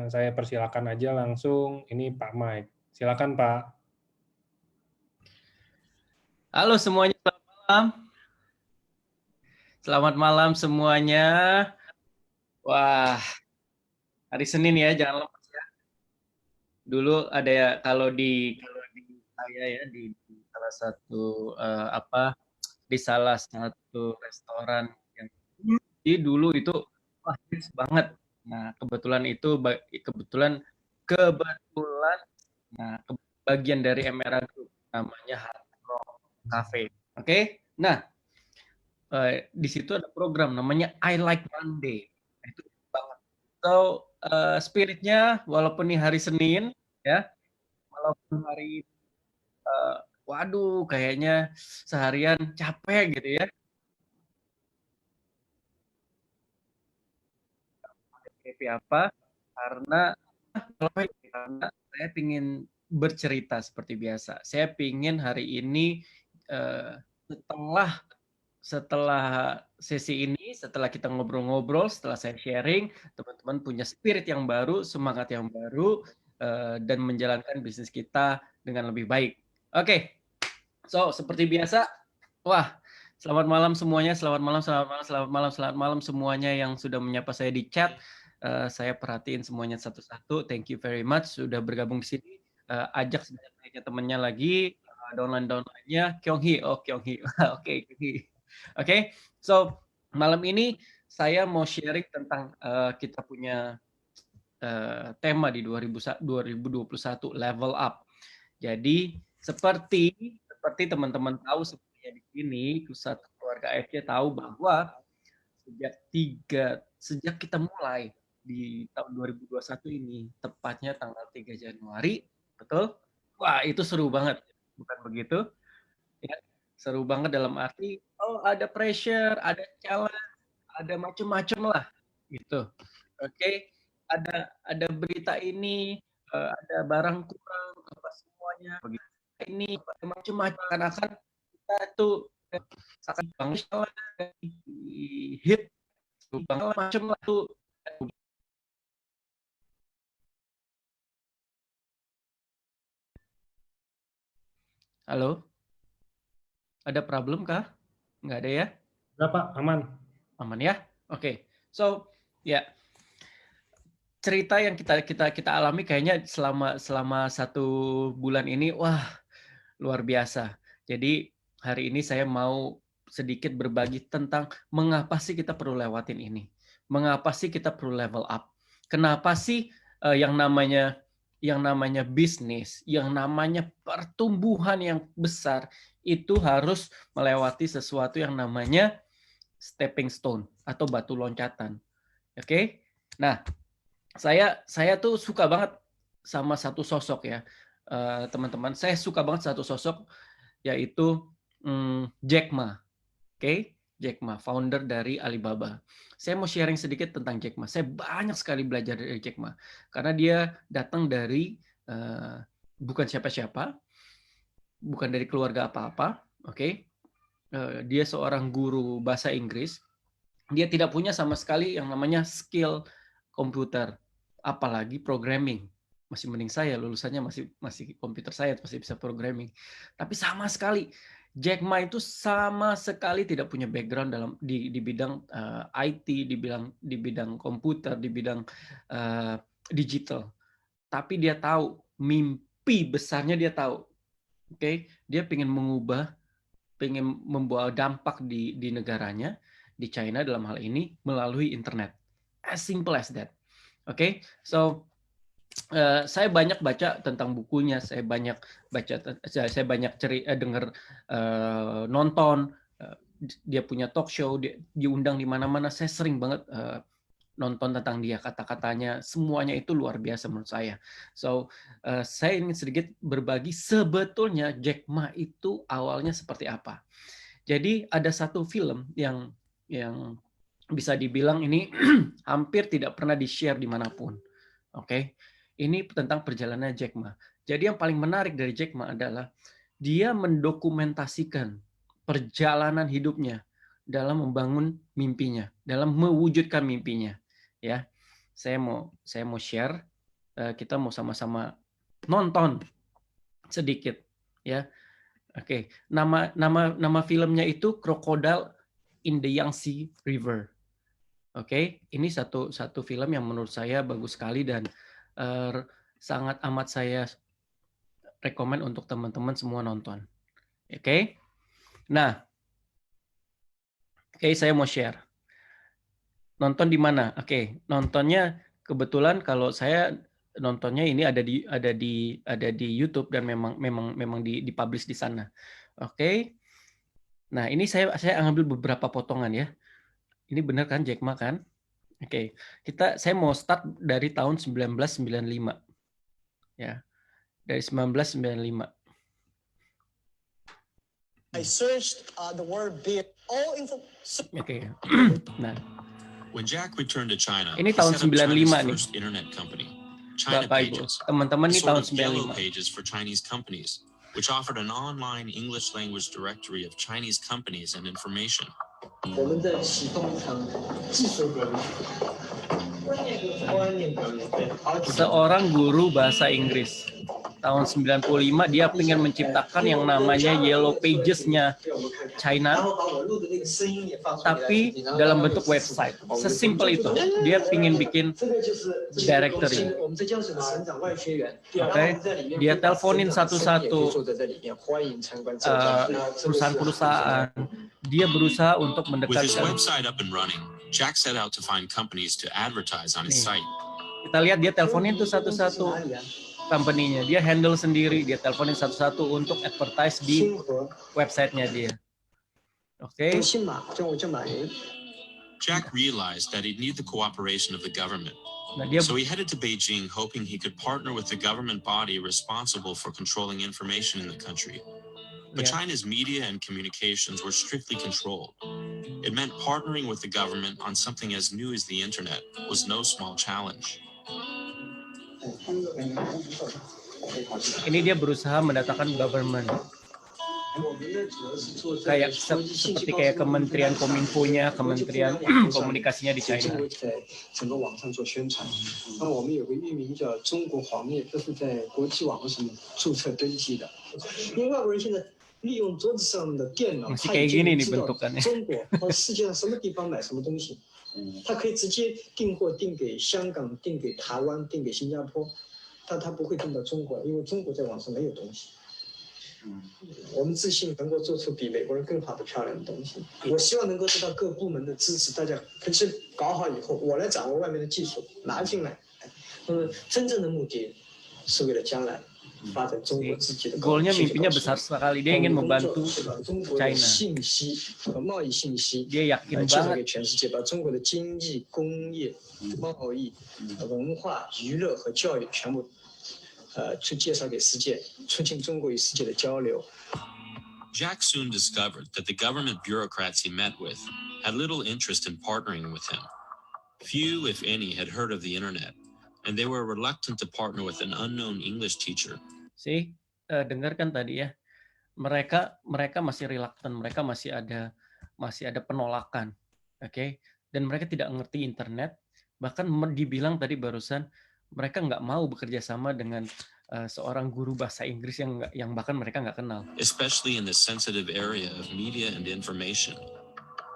saya persilakan aja langsung, ini Pak Mike. Silakan Pak. Halo semuanya, selamat malam. Selamat malam semuanya. Wah, hari Senin ya, jangan lepas ya. Dulu ada ya kalau di saya ya di salah satu di salah satu restoran yang dulu itu wah hits banget. Nah, kebetulan nah bagian dari Emera Group namanya Hard Rock Cafe. Oke? Nah, di situ ada program namanya I Like Monday. Nah, itu banget. So, spiritnya walaupun ini hari Senin, ya, walaupun hari, uh, waduh, kayaknya seharian capek gitu ya. Happy apa? Karena saya ingin bercerita seperti biasa. Saya ingin hari ini setelah setelah sesi ini, setelah kita ngobrol-ngobrol, setelah saya sharing, teman-teman punya spirit yang baru, semangat yang baru, dan menjalankan bisnis kita dengan lebih baik. Oke, so seperti biasa, wah, selamat malam semuanya, selamat malam, selamat malam, selamat malam, selamat malam semuanya yang sudah menyapa saya di chat. Saya perhatiin semuanya satu-satu. Thank you very much sudah bergabung di sini. Ajak sebanyak-banyaknya temannya lagi, downline-nya. Kyung-hee, oh Kyung-hee, oke, Kyung-hee. Oke, so malam ini saya mau sharing tentang kita punya tema di 2021 level up. Jadi seperti teman-teman tahu sebenarnya di sini Pusat Keluarga AFC tahu bahwa sejak kita mulai di tahun 2021 ini, tepatnya tanggal 3 Januari, betul? Wah, itu seru banget. Bukan begitu? Ya, seru banget dalam arti ada pressure, ada challenge, ada macam-macam lah gitu. Oke, ada berita ini, ada barang kurang apa semuanya begitu. Ini macam-macam akan kita tuh akan bangun hit macam lah tuh. Halo? Ada problem kah? Nggak ada ya? Enggak Pak, aman. Aman ya? Oke. So, ya. Cerita yang kita alami kayaknya selama 1 bulan ini, wah, luar biasa. Jadi hari ini saya mau sedikit berbagi tentang mengapa sih kita perlu lewatin ini. Mengapa sih kita perlu level up? Kenapa sih yang namanya bisnis, yang namanya pertumbuhan yang besar itu harus melewati sesuatu yang namanya stepping stone atau batu loncatan. Oke? Nah, saya tuh suka banget sama satu sosok ya, teman-teman. Saya suka banget satu sosok yaitu Jack Ma. Oke, Jack Ma, founder dari Alibaba. Saya mau sharing sedikit tentang Jack Ma. Saya banyak sekali belajar dari Jack Ma karena dia datang dari bukan siapa-siapa, bukan dari keluarga apa-apa. Oke, dia seorang guru bahasa Inggris. Dia tidak punya sama sekali yang namanya skill komputer, apalagi programming. Masih mending saya lulusannya masih computer science, masih bisa programming. Tapi sama sekali Jack Ma itu sama sekali tidak punya background di bidang IT, di bidang komputer, di bidang digital. Tapi dia tahu mimpi besarnya, dia tahu. Oke, dia pengen membawa dampak di negaranya, di China dalam hal ini melalui internet. As simple as that. Oke, so saya banyak baca tentang bukunya, saya banyak dengar, nonton, dia punya talk show, dia diundang di mana-mana. Saya sering banget nonton tentang dia, kata-katanya semuanya itu luar biasa menurut saya. So saya ingin sedikit berbagi sebetulnya Jack Ma itu awalnya seperti apa. Jadi ada satu film yang bisa dibilang ini hampir tidak pernah di-share dimanapun. Oke, ini tentang perjalanan Jack Ma. Jadi yang paling menarik dari Jack Ma adalah dia mendokumentasikan perjalanan hidupnya dalam membangun mimpinya, dalam mewujudkan mimpinya. Ya, saya mau share. kita mau sama-sama nonton sedikit, ya. Oke, nama filmnya itu Crocodile in the Yangtze River. Oke, ini satu film yang menurut saya bagus sekali dan sangat amat saya rekomen untuk teman-teman semua nonton. Oke, nah, saya mau share. Nonton di mana? Oke, nontonnya kebetulan kalau saya nontonnya ini ada di YouTube dan memang dipublish di sana. Oke. Nah, ini saya ambil beberapa potongan ya. Ini benar kan Jack Ma kan? Oke. Saya mau start dari tahun 1995. Ya. Dari 1995. I searched the word beer. All info. Oke. Nah, When Jack returned to China, ini he tahun set up 95 China's nih. first internet company, China Bapak Ibu, Pages, teman-teman a ini sort tahun of yellow 95. pages for Chinese companies, which offered an online English language directory of Chinese companies and information. 我们在启动一场技术革命，观念革命，对，好。 Seorang guru bahasa Inggris. Tahun 95 dia ingin menciptakan yang namanya Yellow Pages-nya China, tapi dalam bentuk website. Sesimpel itu. Dia ingin bikin directory. Oke, dia teleponin satu-satu perusahaan-perusahaan. Dia berusaha untuk With his mendekatkan. website up and running, Jack set out to find companies to advertise on his site. Kita lihat dia teleponin tuh satu-satu company-nya. Dia handle sendiri, dia teleponin satu-satu untuk advertise di website-nya dia. Oke. Jack realized that he'd need the cooperation of the government. Nah, dia So he headed to Beijing, hoping he could partner with the government body responsible for controlling information in the country. But Yeah. China's media and communications were strictly controlled. It meant partnering with the government on something as new as the internet was no small challenge. ini dia berusaha mendatangkan government. Kayak seperti kayak Kementerian Kominfo-nya, Kementerian Komunikasinya di China. 整个网上做宣传，那我们有个域名叫中国黄页，这是在国际网络上注册登记的。因为外国人现在利用桌子上的电脑， Masih 他已 kayak gini 经 nih 知道 bentukannya. 中国和世界上什么地方买什么东西，他可以直接订货订给香港、订给台湾、订给新加坡，但他不会订到中国，因为中国在网上没有东西。我们自信能够做出比美国人更好的漂亮的东西。我希望能够得到各部门的支持，大家可是搞好以后，我来掌握外面的技术拿进来。真正的目的是为了将来发展中国自己的。 Goalnya, mimpinya besar sekali. Dia ingin membantu 中国的 China. 信息和贸易信息， Dia yakin 介绍 banget 给全世界，把中国的经济、工业、贸易、文化、娱乐和教育全部。去介绍给世界，促进中国与世界的交流。 Jack soon discovered that the government bureaucrats he met with had little interest in partnering with him. Few, if any, had heard of the internet, and they were reluctant to partner with an unknown English teacher. sih. Dengarkan tadi ya. Mereka masih reluctant, mereka masih ada penolakan. Oke. Dan mereka tidak ngerti internet, bahkan dibilang tadi barusan mereka nggak mau bekerja sama dengan seorang guru bahasa Inggris yang bahkan mereka nggak kenal. Especially in the sensitive area of media and information.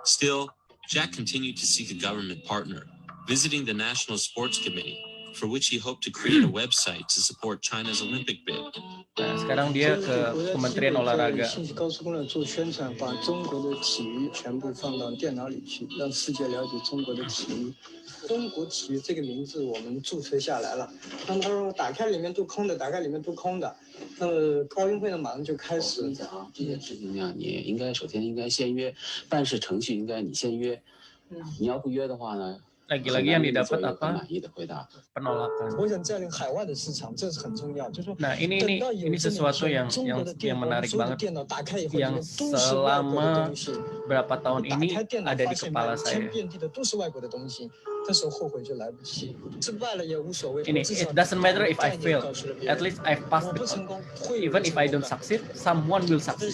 Still, Jack continued to seek a government partner, visiting the National Sports Committee, for which he hoped to create a website to support China's Olympic bid. Nah, sekarang dia ke Kementerian Olahraga. 信息高速公路做宣传，把中国的体育全部放到电脑里去，让世界了解中国的体育。中国体育这个名字我们注册下来了。那么他说打开里面都空的，打开里面都空的。那么奥运会呢，马上就开始。这件事情呢，你应该首先应该先约，办事程序应该你先约。你要不约的话呢？ Lagi-lagi yang didapat apa? 满意的回答。 Penolakan. 我想占领海外的市场，这是很重要。就是说， Nah, ini sesuatu yang menarik banget, yang selama berapa tahun ini ada di kepala saya. Ini, it doesn't matter if I fail, at least I've passed the test. Even if I don't succeed, someone will succeed.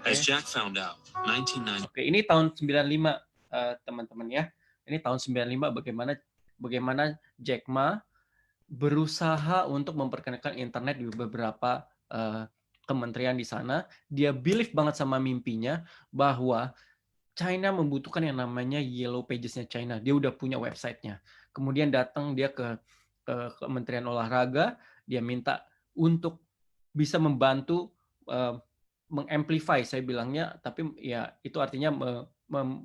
As Jack found out, 1990. Oke, ini tahun 95, teman-teman ya. Ini tahun 95 bagaimana Jack Ma berusaha untuk memperkenalkan internet di beberapa kementerian di sana. Dia believe banget sama mimpinya bahwa China membutuhkan yang namanya Yellow Pages-nya China. Dia udah punya website-nya. Kemudian datang dia ke Kementerian Olahraga, dia minta untuk bisa membantu mengamplify, saya bilangnya, tapi ya itu artinya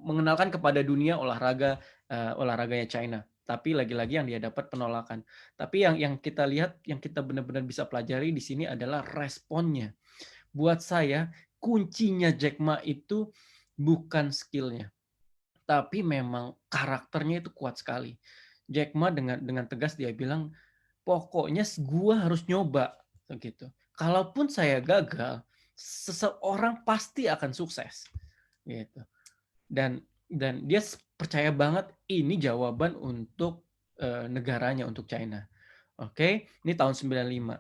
mengenalkan kepada dunia olahraganya China. Tapi lagi-lagi yang dia dapat penolakan. Tapi yang kita lihat, yang kita benar-benar bisa pelajari di sini adalah responnya. Buat saya, kuncinya Jack Ma itu bukan skillnya, tapi memang karakternya itu kuat sekali. Jack Ma dengan tegas dia bilang, pokoknya gua harus nyoba gitu. Kalaupun saya gagal, seseorang pasti akan sukses gitu. Dan dia percaya banget ini jawaban untuk negaranya, untuk China. Oke, ini tahun 95.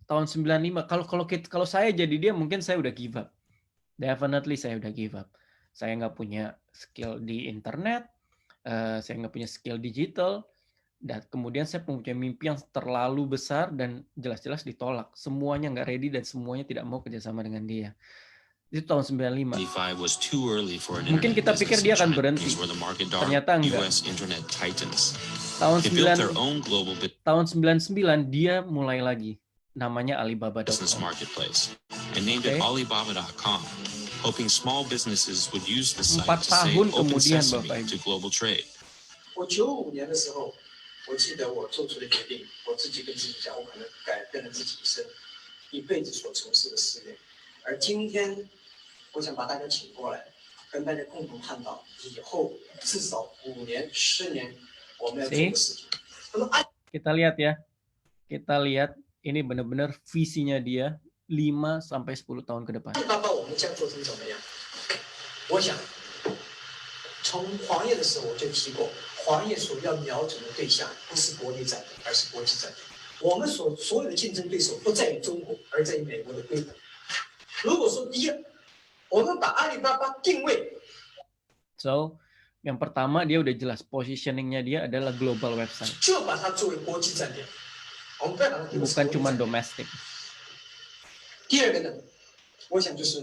Tahun 95 kalau saya jadi dia, mungkin saya udah give up. Definitely saya udah give up. Saya nggak punya skill di internet, saya nggak punya skill digital, dan kemudian saya punya mimpi yang terlalu besar dan jelas-jelas ditolak. Semuanya nggak ready dan semuanya tidak mau kerjasama dengan dia. Itu tahun 95. Mungkin kita pikir dia akan berhenti. Ternyata enggak. Tahun 99 dia mulai lagi. Namanya Alibaba.com. Okay. Hoping small businesses would use the site 4 to say tahun open kemudian, sesame Bapak Ibu. to global trade. 我95年的时候，我记得我做出的决定，我自己跟自己讲，我可能改变了自己一辈子所从事的事业。而今天，我想把大家请过来，跟大家共同探讨以后至少5年、10年我们要做的事情。Kita lihat ya, ini benar-benar visinya dia 5 sampai 10 tahun ke depan. 爸爸，我们将做成怎么样？我想，从黄页的时候我就提过，黄页所要瞄准的对象不是国内战略，而是国际战略。我们所有的竞争对手不在于中国，而在于美国的规模。如果说第一，我们把阿里巴巴定位。So, yang pertama dia udah jelas positioningnya dia adalah global website. 就把它作为国际战略，我们不要把它定为 bukan cuma domestik. 第二个呢，我想就是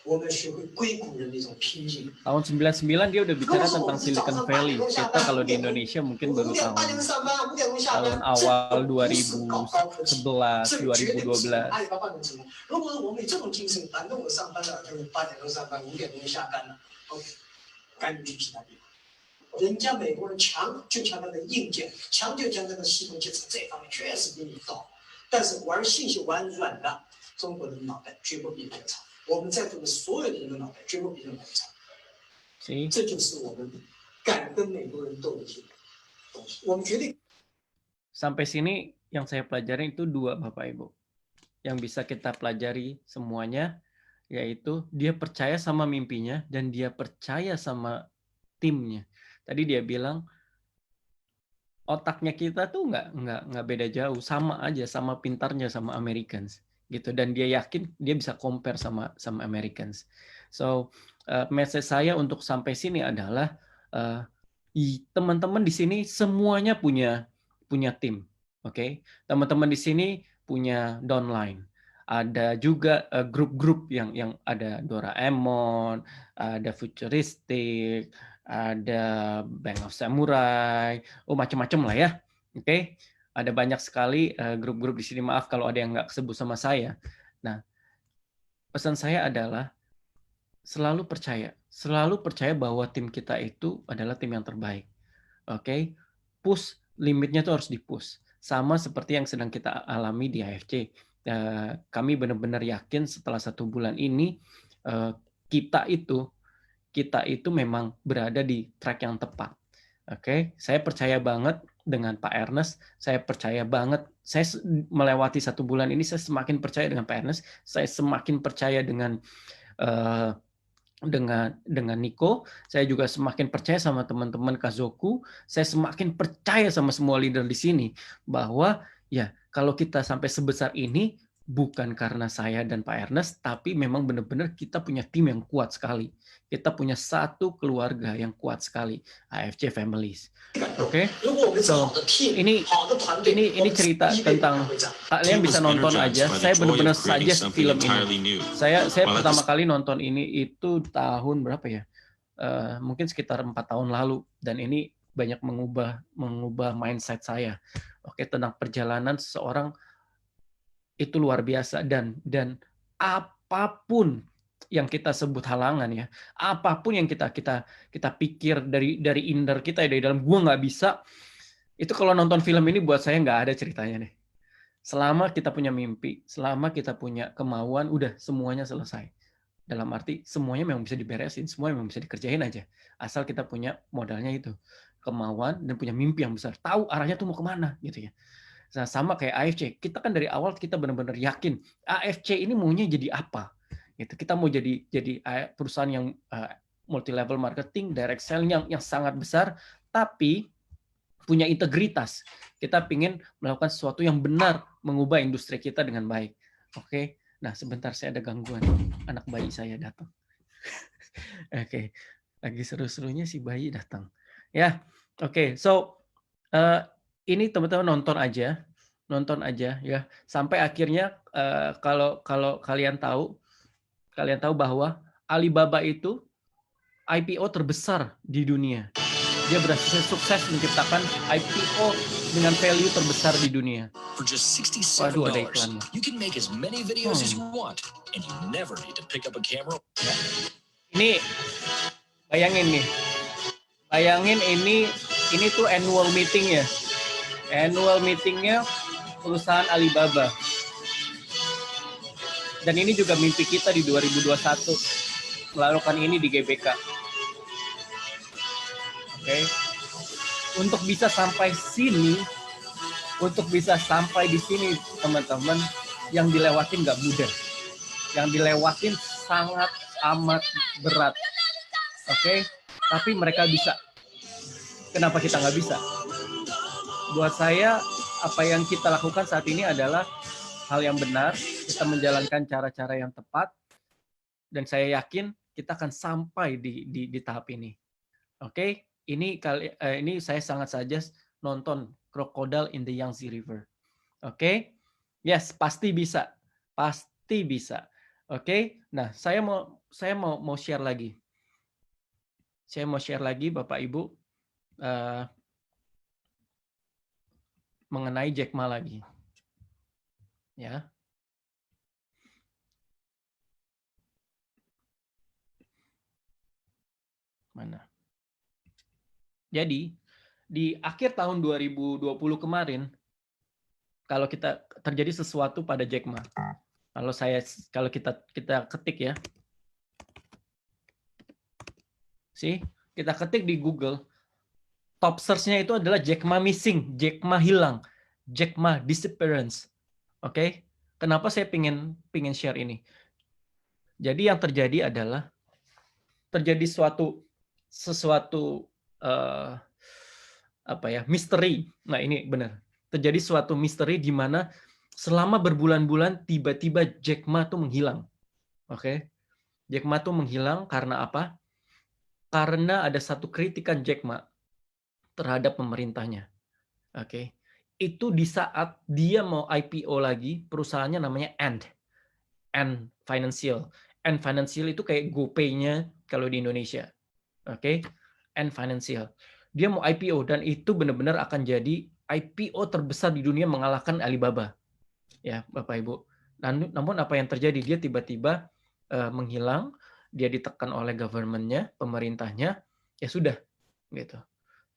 我们学会硅谷人的一种拼劲。 Tahun 99 dia udah bicara tentang Silicon Valley. Kita kalau di Indonesia mungkin baru tahun awal 2011, 2012. 如果我们以这种精神，反正我上班了，就是8点钟上班，5点钟下班了 ，OK， 赶紧去其他地方。人家美国人强就强在那硬件，强就强在那系统建设这方面确实比你高。 但是玩信息玩软的，中国人的脑袋绝不比人差。我们在座的所有的人的脑袋绝不比人差。这就是我们敢跟美国人斗的东西。我们决定。 Sampai sini yang saya pelajari itu 2, Bapak Ibu. Yang bisa kita pelajari semuanya, yaitu dia percaya sama mimpinya dan dia percaya sama timnya. Tadi dia bilang, otaknya kita tuh nggak beda jauh, sama aja, sama pintarnya sama Americans gitu, dan dia yakin dia bisa compare sama Americans. So message saya untuk sampai sini adalah teman-teman di sini semuanya punya tim, oke? Teman-teman di sini punya downline. Ada juga grup-grup yang ada Doraemon, ada Futuristic, ada Bank of Samurai, macam-macam lah ya. Oke, ada banyak sekali grup-grup di sini. Maaf kalau ada yang nggak kesebut sama saya. Nah, pesan saya adalah selalu percaya bahwa tim kita itu adalah tim yang terbaik. Oke, push limitnya tuh harus dipush. Sama seperti yang sedang kita alami di AFC. Kami benar-benar yakin setelah 1 bulan ini kita itu memang berada di track yang tepat. Oke, saya percaya banget dengan Pak Ernest. Saya percaya banget. Saya melewati 1 bulan ini, saya semakin percaya dengan Pak Ernest. Saya semakin percaya dengan Nico. Saya juga semakin percaya sama teman-teman Kazoku. Saya semakin percaya sama semua leader di sini bahwa ya kalau kita sampai sebesar ini, bukan karena saya dan Pak Ernest, tapi memang benar-benar kita punya tim yang kuat sekali. Kita punya satu keluarga yang kuat sekali, AFC Families. Oke, so ini cerita tentang kalian bisa nonton aja. Saya benar-benar suggest film ini. Saya pertama kali nonton ini itu tahun berapa ya? Mungkin sekitar 4 tahun lalu, dan ini banyak mengubah mindset saya. Oke, tentang perjalanan seseorang itu luar biasa, dan apapun yang kita sebut halangan ya, apapun yang kita pikir dari inner kita ya, dari dalam gua nggak bisa, itu kalau nonton film ini buat saya nggak ada ceritanya nih. Selama kita punya mimpi, selama kita punya kemauan, udah semuanya selesai. Dalam arti semuanya memang bisa diberesin, semuanya memang bisa dikerjain aja, asal kita punya modalnya itu, kemauan dan punya mimpi yang besar, tahu arahnya tuh mau kemana gitu ya. Nah, sama kayak AFC, kita kan dari awal kita benar-benar yakin AFC ini maunya jadi apa. Gitu. Kita mau jadi perusahaan yang multi level marketing, direct selling yang sangat besar, tapi punya integritas. Kita ingin melakukan sesuatu yang benar, mengubah industri kita dengan baik. Oke. Nah, sebentar, saya ada gangguan. Anak bayi saya datang. Oke. Lagi seru-serunya si bayi datang. Ya. Oke. So ini teman-teman nonton aja ya, sampai akhirnya kalau kalian tahu bahwa Alibaba itu IPO terbesar di dunia. Dia berhasil sukses menciptakan IPO dengan value terbesar di dunia. Waduh, ada iklannya. Ya. Ini bayangin ini tuh annual meeting ya. Annual meetingnya perusahaan Alibaba. Dan ini juga mimpi kita di 2021, melakukan ini di GBK. Oke. Untuk bisa sampai sini, teman-teman, yang dilewatin nggak mudah. Yang dilewatin sangat amat berat. Oke. Tapi mereka bisa. Kenapa kita nggak bisa? Buat saya, apa yang kita lakukan saat ini adalah hal yang benar, kita menjalankan cara-cara yang tepat, dan saya yakin kita akan sampai di tahap ini. Oke, ini saya sangat suggest nonton Crocodile in the Yangtze River. Oke, yes, pasti bisa. Oke, nah saya mau share lagi. Saya mau share lagi, Bapak Ibu, mengenai Jack Ma lagi. Ya. Mana? Jadi, di akhir tahun 2020 kemarin, kalau kita terjadi sesuatu pada Jack Ma. Kalau kita ketik ya. Kita ketik di Google, top search-nya itu adalah Jack Ma missing, Jack Ma hilang, Jack Ma disappearance. Oke, kenapa saya pingin share ini? Jadi yang terjadi adalah terjadi sesuatu misteri. Nah, ini benar. Terjadi suatu misteri di mana selama berbulan-bulan tiba-tiba Jack Ma tuh menghilang. Oke. Jack Ma tuh menghilang karena apa? Karena ada satu kritikan Jack Ma terhadap pemerintahnya. Oke. Itu di saat dia mau IPO lagi, perusahaannya namanya Ant Financial. Ant Financial itu kayak GoPay-nya kalau di Indonesia. Oke. Ant Financial. Dia mau IPO dan itu benar-benar akan jadi IPO terbesar di dunia, mengalahkan Alibaba. Ya, Bapak Ibu. Namun apa yang terjadi? Dia tiba-tiba menghilang, dia ditekan oleh government-nya, pemerintahnya, ya sudah gitu.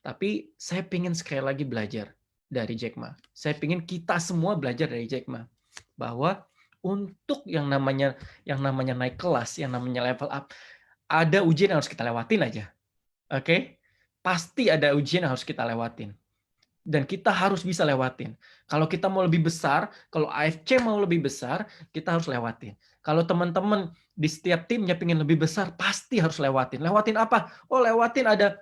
Tapi saya ingin sekali lagi belajar dari Jack Ma. Saya ingin kita semua belajar dari Jack Ma bahwa untuk yang namanya naik kelas, yang namanya level up, ada ujian yang harus kita lewatin aja. Oke? Pasti ada ujian yang harus kita lewatin. Dan kita harus bisa lewatin. Kalau kita mau lebih besar, kalau AFC mau lebih besar, kita harus lewatin. Kalau teman-teman di setiap timnya pengen lebih besar, pasti harus lewatin. Lewatin apa? Oh, lewatin ada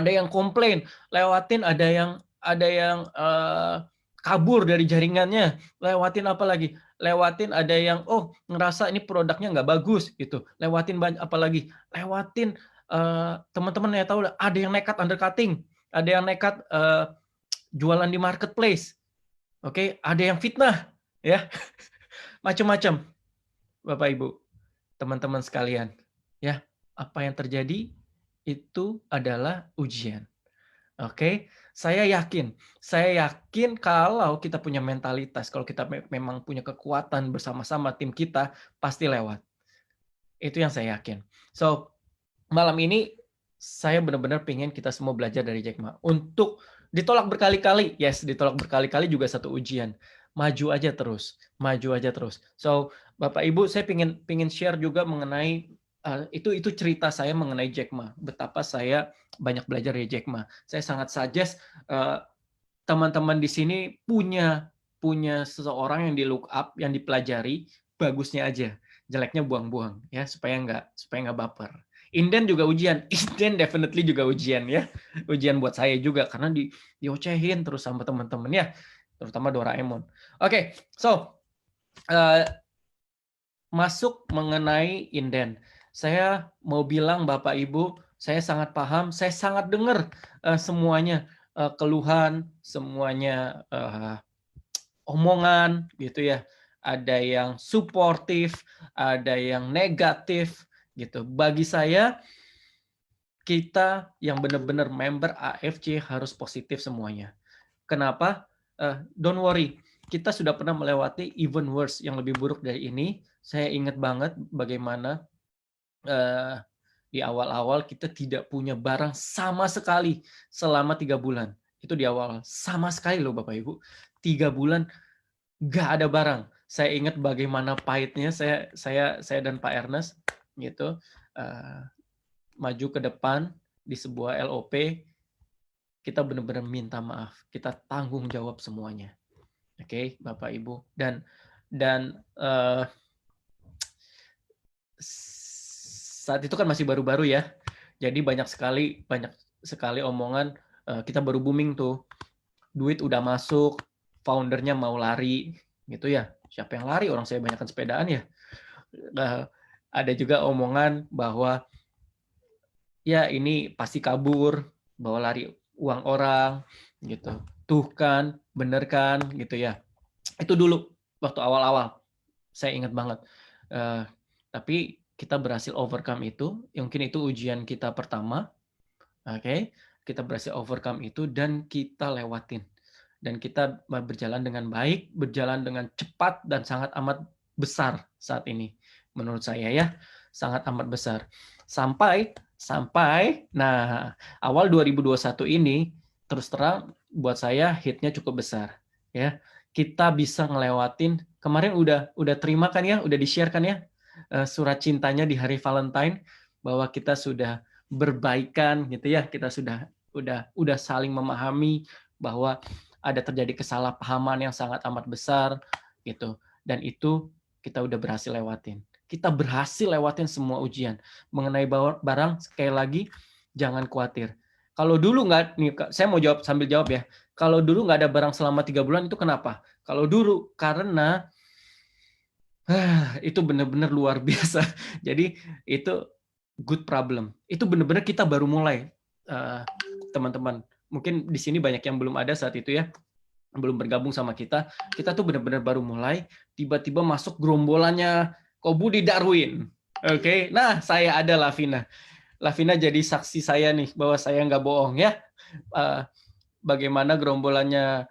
yang komplain, lewatin ada yang kabur dari jaringannya, lewatin apa lagi? Lewatin ada yang ngerasa ini produknya nggak bagus gitu. Lewatin apa lagi? Lewatin teman-teman ya tahu lah, ada yang nekat undercutting, ada yang nekat jualan di marketplace. Oke, ada yang fitnah ya. Macam-macam. Bapak Ibu, teman-teman sekalian, ya, apa yang terjadi itu adalah ujian. Oke, saya yakin kalau kita punya mentalitas, kalau kita memang punya kekuatan bersama-sama tim kita, pasti lewat. Itu yang saya yakin. So, malam ini saya benar-benar pengen kita semua belajar dari Jack Ma. Untuk ditolak berkali-kali, yes, ditolak berkali-kali juga satu ujian. Maju aja terus. So, Bapak Ibu, saya pengen share juga mengenai itu cerita saya mengenai Jack Ma. Betapa saya banyak belajar dari Jack Ma. Saya sangat suggest teman-teman di sini punya seseorang yang di look up, yang dipelajari, bagusnya aja, jeleknya buang-buang ya, supaya nggak baper. Inden juga ujian, Inden definitely juga ujian ya, ujian buat saya juga karena diocehin terus sama teman-teman ya, terutama Doraemon. Oke, so masuk mengenai Inden. Saya mau bilang Bapak Ibu, saya sangat paham, saya sangat dengar semuanya, keluhan, semuanya omongan gitu ya. Ada yang suportif, ada yang negatif gitu. Bagi saya, kita yang benar-benar member AFC harus positif semuanya. Kenapa? Don't worry, kita sudah pernah melewati even worse yang lebih buruk dari ini. Saya ingat banget bagaimana di awal-awal kita tidak punya barang sama sekali selama 3 bulan. Itu di awal, sama sekali loh Bapak Ibu. 3 bulan nggak ada barang. Saya ingat bagaimana pahitnya saya dan Pak Ernest gitu maju ke depan di sebuah LOP, kita benar-benar minta maaf, kita tanggung jawab semuanya. Oke, Bapak Ibu, dan saat itu kan masih baru-baru ya, jadi banyak sekali omongan, kita baru booming tuh, duit udah masuk, foundernya mau lari gitu ya, siapa yang lari, orang saya banyakkan sepedaan ya. Ada juga omongan bahwa ya ini pasti kabur, bawa lari uang orang gitu, tuh kan, bener kan gitu ya. Itu dulu waktu awal-awal saya ingat banget. Tapi kita berhasil overcome itu, mungkin itu ujian kita pertama. Oke, kita berhasil overcome itu dan kita lewatin. Dan kita berjalan dengan baik, berjalan dengan cepat dan sangat amat besar saat ini. Menurut saya ya, sangat amat besar. Sampai nah, awal 2021 ini terus terang buat saya hitnya cukup besar ya. Kita bisa ngelewatin, kemarin udah terima kan ya, udah di-share kan ya surat cintanya di hari Valentine, bahwa kita sudah berbaikan gitu ya, kita udah saling memahami bahwa ada terjadi kesalahpahaman yang sangat amat besar gitu, dan itu kita udah berhasil lewatin. Kita berhasil lewatin semua ujian. Mengenai barang, sekali lagi jangan khawatir. Kalau dulu nggak, nih saya mau jawab sambil jawab ya. Kalau dulu nggak ada barang selama 3 bulan itu kenapa? Kalau dulu karena itu benar-benar luar biasa. Jadi itu good problem. Itu benar-benar kita baru mulai, teman-teman. Mungkin di sini banyak yang belum ada saat itu ya, belum bergabung sama kita. Kita tuh benar-benar baru mulai, tiba-tiba masuk gerombolannya Ko Budi Darwin. Oke, nah saya ada Lavina. Lavina jadi saksi saya nih, bahwa saya nggak bohong ya. Bagaimana gerombolannya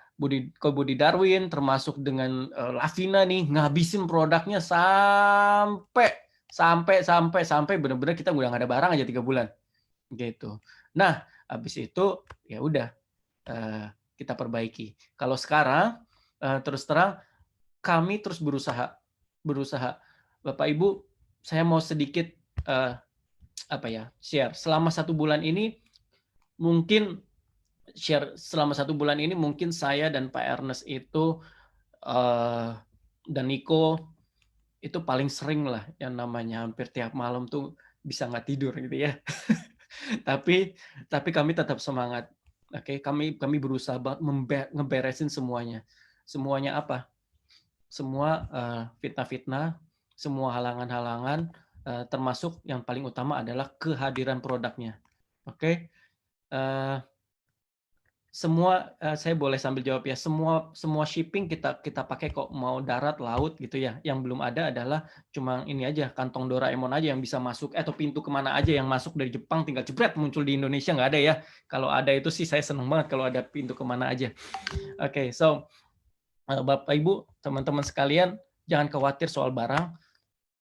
Ko Budi Darwin, termasuk dengan Lavina nih, ngabisin produknya sampai benar-benar kita udah nggak ada barang aja 3 bulan. Gitu. Nah, habis itu ya udah kita perbaiki. Kalau sekarang terus terang kami terus berusaha. Bapak Ibu, saya mau sedikit share. Selama 1 bulan ini mungkin saya dan Pak Ernest itu dan Niko itu paling sering lah yang namanya hampir tiap malam tuh bisa nggak tidur gitu ya. Tapi kami tetap semangat. Oke, kami berusaha banget ngeberesin semuanya. Semuanya apa? Semua fitnah-fitnah, semua halangan-halangan, termasuk yang paling utama adalah kehadiran produknya. Oke, semua saya boleh sambil jawab ya. Semua shipping kita pakai kok, mau darat, laut gitu ya. Yang belum ada adalah cuma ini aja, kantong Doraemon aja yang bisa masuk, atau pintu kemana aja yang masuk dari Jepang tinggal jebret muncul di Indonesia, nggak ada ya. Kalau ada itu sih saya seneng banget kalau ada pintu kemana aja. Oke, so Bapak Ibu, teman-teman sekalian, jangan khawatir soal barang.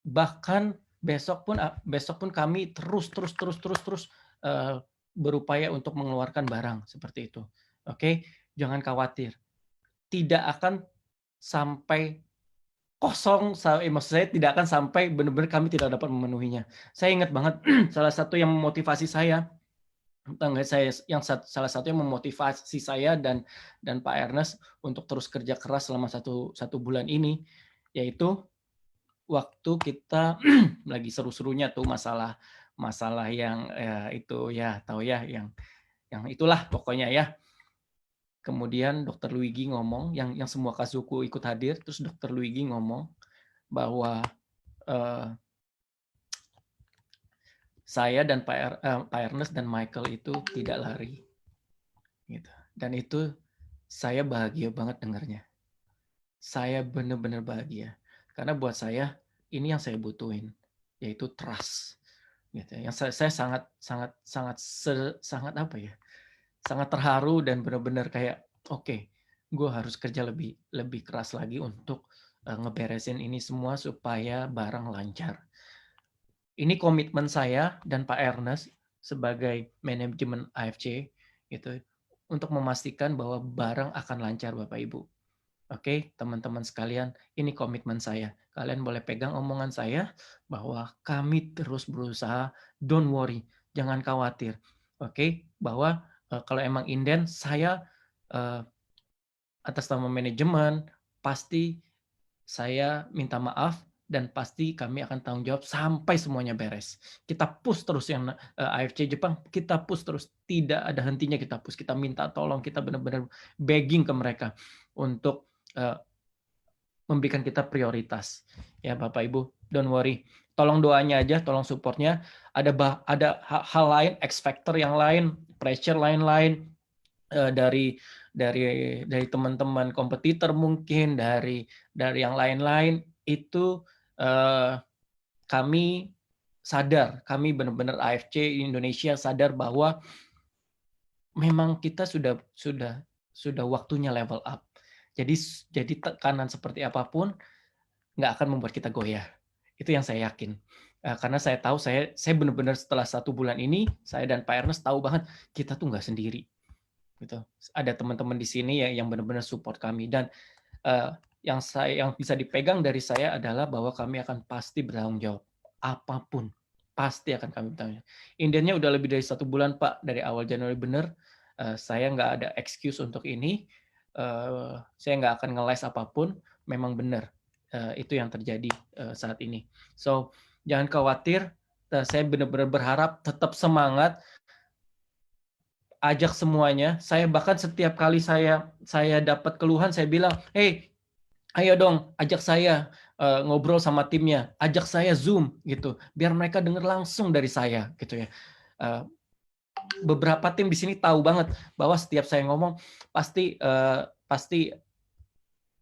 Bahkan besok pun kami terus berupaya untuk mengeluarkan barang seperti itu. Oke, jangan khawatir. Tidak akan sampai kosong, maksud saya tidak akan sampai benar-benar kami tidak dapat memenuhinya. Saya ingat banget salah satu yang memotivasi saya, salah satu yang memotivasi saya dan Pak Ernest untuk terus kerja keras selama satu bulan ini, yaitu waktu kita lagi seru-serunya tuh masalah yang itu ya, tahu ya, yang itulah pokoknya ya. Kemudian Dr. Luigi ngomong, yang semua Kazuku ikut hadir, terus Dr. Luigi ngomong bahwa saya dan Pak Ernest dan Michael itu tidak lari, gitu. Dan itu saya bahagia banget dengarnya. Saya benar-benar bahagia karena buat saya ini yang saya butuhin, yaitu trust. Gitu. Yang saya sangat apa ya? Sangat terharu dan benar-benar kayak oke, gue harus kerja lebih keras lagi untuk ngeberesin ini semua supaya barang lancar. Ini komitmen saya dan Pak Ernest sebagai manajemen AFC gitu untuk memastikan bahwa barang akan lancar, Bapak Ibu. Oke, teman-teman sekalian, ini komitmen saya. Kalian boleh pegang omongan saya bahwa kami terus berusaha, don't worry, jangan khawatir. Oke, bahwa kalau emang inden, saya atas nama manajemen, pasti saya minta maaf dan pasti kami akan tanggung jawab sampai semuanya beres. Kita push terus yang AFC Jepang, kita push terus. Tidak ada hentinya kita push. Kita minta tolong, kita benar-benar begging ke mereka untuk memberikan kita prioritas. Ya Bapak Ibu, don't worry. Tolong doanya aja, tolong supportnya. Ada hal lain, X factor yang lain, pressure lain-lain dari teman-teman kompetitor mungkin, dari yang lain-lain itu kami sadar, kami benar-benar AFC Indonesia sadar bahwa memang kita sudah waktunya level up. Jadi tekanan seperti apapun nggak akan membuat kita goyah. Itu yang saya yakin. Karena saya tahu, saya benar-benar setelah 1 bulan ini, saya dan Pak Ernest tahu banget kita tuh nggak sendiri. Gitu. Ada teman-teman di sini yang benar-benar support kami. Dan yang bisa dipegang dari saya adalah bahwa kami akan pasti bertanggung jawab. Apapun, pasti akan kami bertanggung jawab. Indiannya udah lebih dari 1 bulan, Pak, dari awal Januari benar. Saya nggak ada excuse untuk ini. Saya nggak akan ngeles apapun, memang benar. Itu yang terjadi saat ini. So, jangan khawatir. Saya benar-benar berharap tetap semangat. Ajak semuanya. Saya bahkan setiap kali saya dapat keluhan, saya bilang, hey, ayo dong, ajak saya ngobrol sama timnya, ajak saya Zoom gitu, biar mereka dengar langsung dari saya gitu ya. Beberapa tim di sini tahu banget bahwa setiap saya ngomong pasti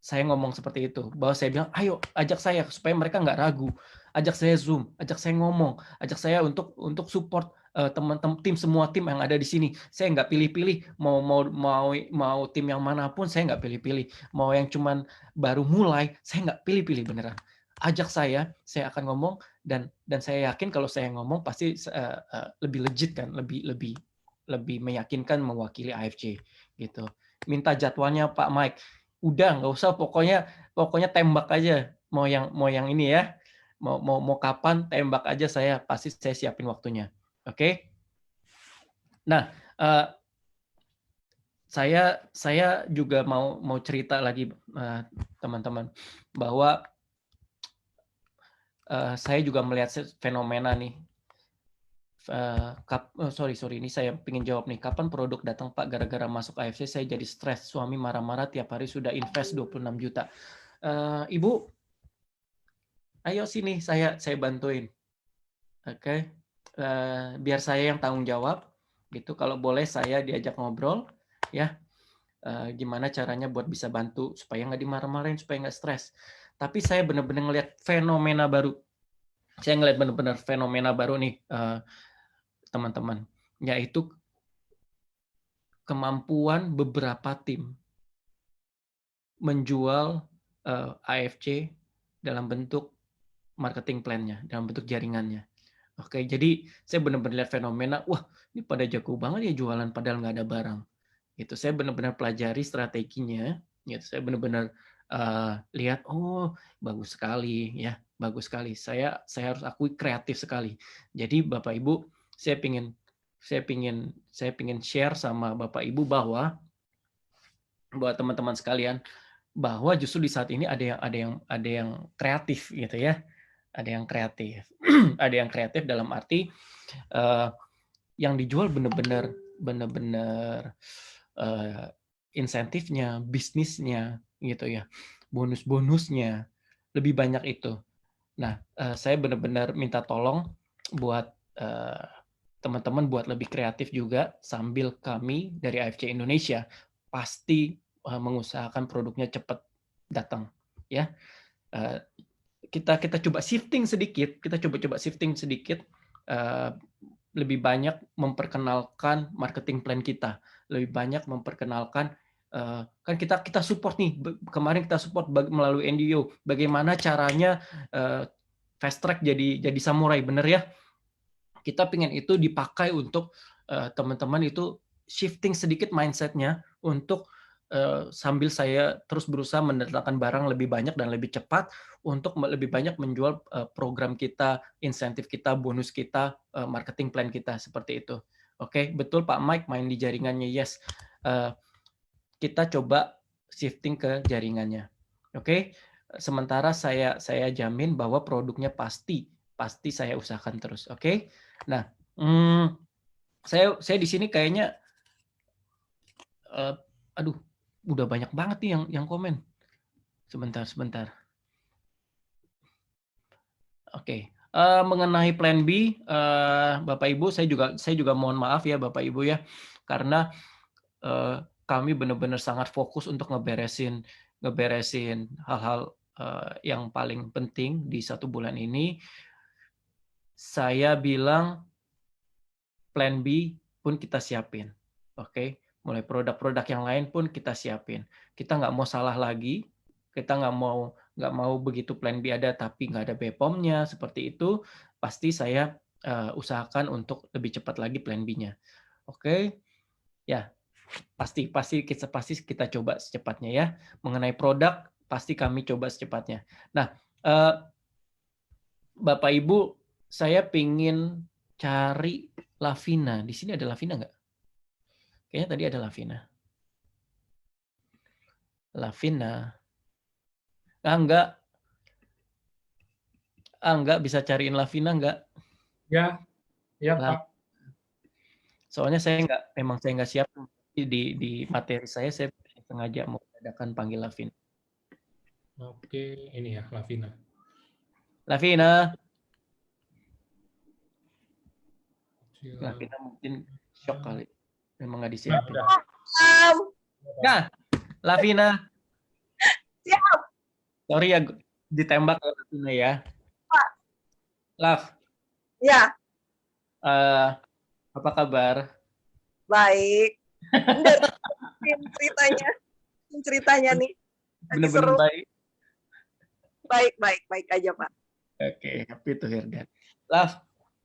saya ngomong seperti itu, bahwa saya bilang ayo ajak saya supaya mereka nggak ragu, ajak saya Zoom, ajak saya ngomong, ajak saya untuk support teman-teman tim, semua tim yang ada di sini. Saya nggak pilih-pilih mau tim yang manapun, saya nggak pilih-pilih, mau yang cuman baru mulai, saya nggak pilih-pilih beneran. Ajak saya akan ngomong dan saya yakin kalau saya ngomong pasti lebih legit kan, lebih meyakinkan mewakili AFC gitu. Minta jadwalnya Pak Mike. Udah nggak usah, pokoknya tembak aja, mau yang ini ya, mau kapan tembak aja, saya pasti siapin waktunya. Oke? Nah, saya juga mau cerita lagi teman-teman, bahwa saya juga melihat fenomena nih, sorry, ini saya pengen jawab nih. Kapan produk datang Pak? Gara-gara masuk AFC saya jadi stres. Suami marah-marah tiap hari sudah invest 26 juta. Ibu, ayo sini saya bantuin. Oke. Biar saya yang tanggung jawab gitu. Kalau boleh saya diajak ngobrol ya. Gimana caranya buat bisa bantu supaya nggak dimarah-marahin, supaya nggak stres. Tapi saya benar-benar ngelihat fenomena baru. Saya ngelihat benar-benar fenomena baru nih, teman-teman, yaitu kemampuan beberapa tim menjual AFC dalam bentuk marketing plan-nya, dalam bentuk jaringannya. Oke, jadi saya benar-benar lihat fenomena, wah ini pada jago banget ya jualan padahal nggak ada barang. Gitu, saya benar-benar pelajari strateginya. Gitu, saya benar-benar lihat, oh bagus sekali ya, bagus sekali. Saya harus akui kreatif sekali. Jadi Bapak Ibu, saya pingin share sama Bapak Ibu bahwa buat teman-teman sekalian, bahwa justru di saat ini ada yang kreatif gitu ya. Ada yang kreatif. Ada yang kreatif dalam arti yang dijual benar-benar insentifnya, bisnisnya gitu ya. Bonus-bonusnya lebih banyak itu. Nah, saya benar-benar minta tolong buat teman-teman buat lebih kreatif juga sambil kami dari AFC Indonesia pasti mengusahakan produknya cepat datang ya. Kita coba shifting sedikit, lebih banyak memperkenalkan marketing plan kita, lebih banyak memperkenalkan kan kita support nih, kemarin kita support melalui NDO, bagaimana caranya fast track jadi samurai, bener ya? Kita pengen itu dipakai untuk teman-teman itu shifting sedikit mindset-nya untuk sambil saya terus berusaha mendatangkan barang lebih banyak dan lebih cepat untuk lebih banyak menjual program kita, insentif kita, bonus kita, marketing plan kita, seperti itu. Oke, betul Pak Mike, main di jaringannya, yes. Kita coba shifting ke jaringannya. Oke, sementara saya jamin bahwa produknya pasti saya usahakan terus. Oke, nah, saya di sini kayaknya, aduh, udah banyak banget nih yang komen. Sebentar. Oke, mengenai plan B, Bapak Ibu, saya juga mohon maaf ya Bapak Ibu ya, karena kami benar-benar sangat fokus untuk ngeberesin hal-hal yang paling penting di 1 bulan ini. Saya bilang plan B pun kita siapin, oke? Mulai produk-produk yang lain pun kita siapin. Kita nggak mau salah lagi, kita nggak mau begitu plan B ada tapi nggak ada BPOM-nya, seperti itu, pasti saya usahakan untuk lebih cepat lagi plan B-nya. Oke? Ya, pasti kita coba secepatnya ya. Mengenai produk, pasti kami coba secepatnya. Nah, Bapak Ibu, saya pingin cari Lavina. Di sini ada Lavina nggak? Kayaknya tadi ada Lavina. Enggak bisa cariin Lavina enggak? Ya, Pak. Soalnya saya nggak siap di materi saya sengaja mau adakan panggil Lavina. Oke, ini ya Lavina. Lavina mungkin shock kali. Memang nggak disiapin. Nah, Lavina. Siap. Sorry ya ditembak Lavina ya. Pak. Lav. Ya. Apa kabar? Baik. ceritanya nih. Bener-bener baik. Baik aja Pak. Oke, happy to hear that.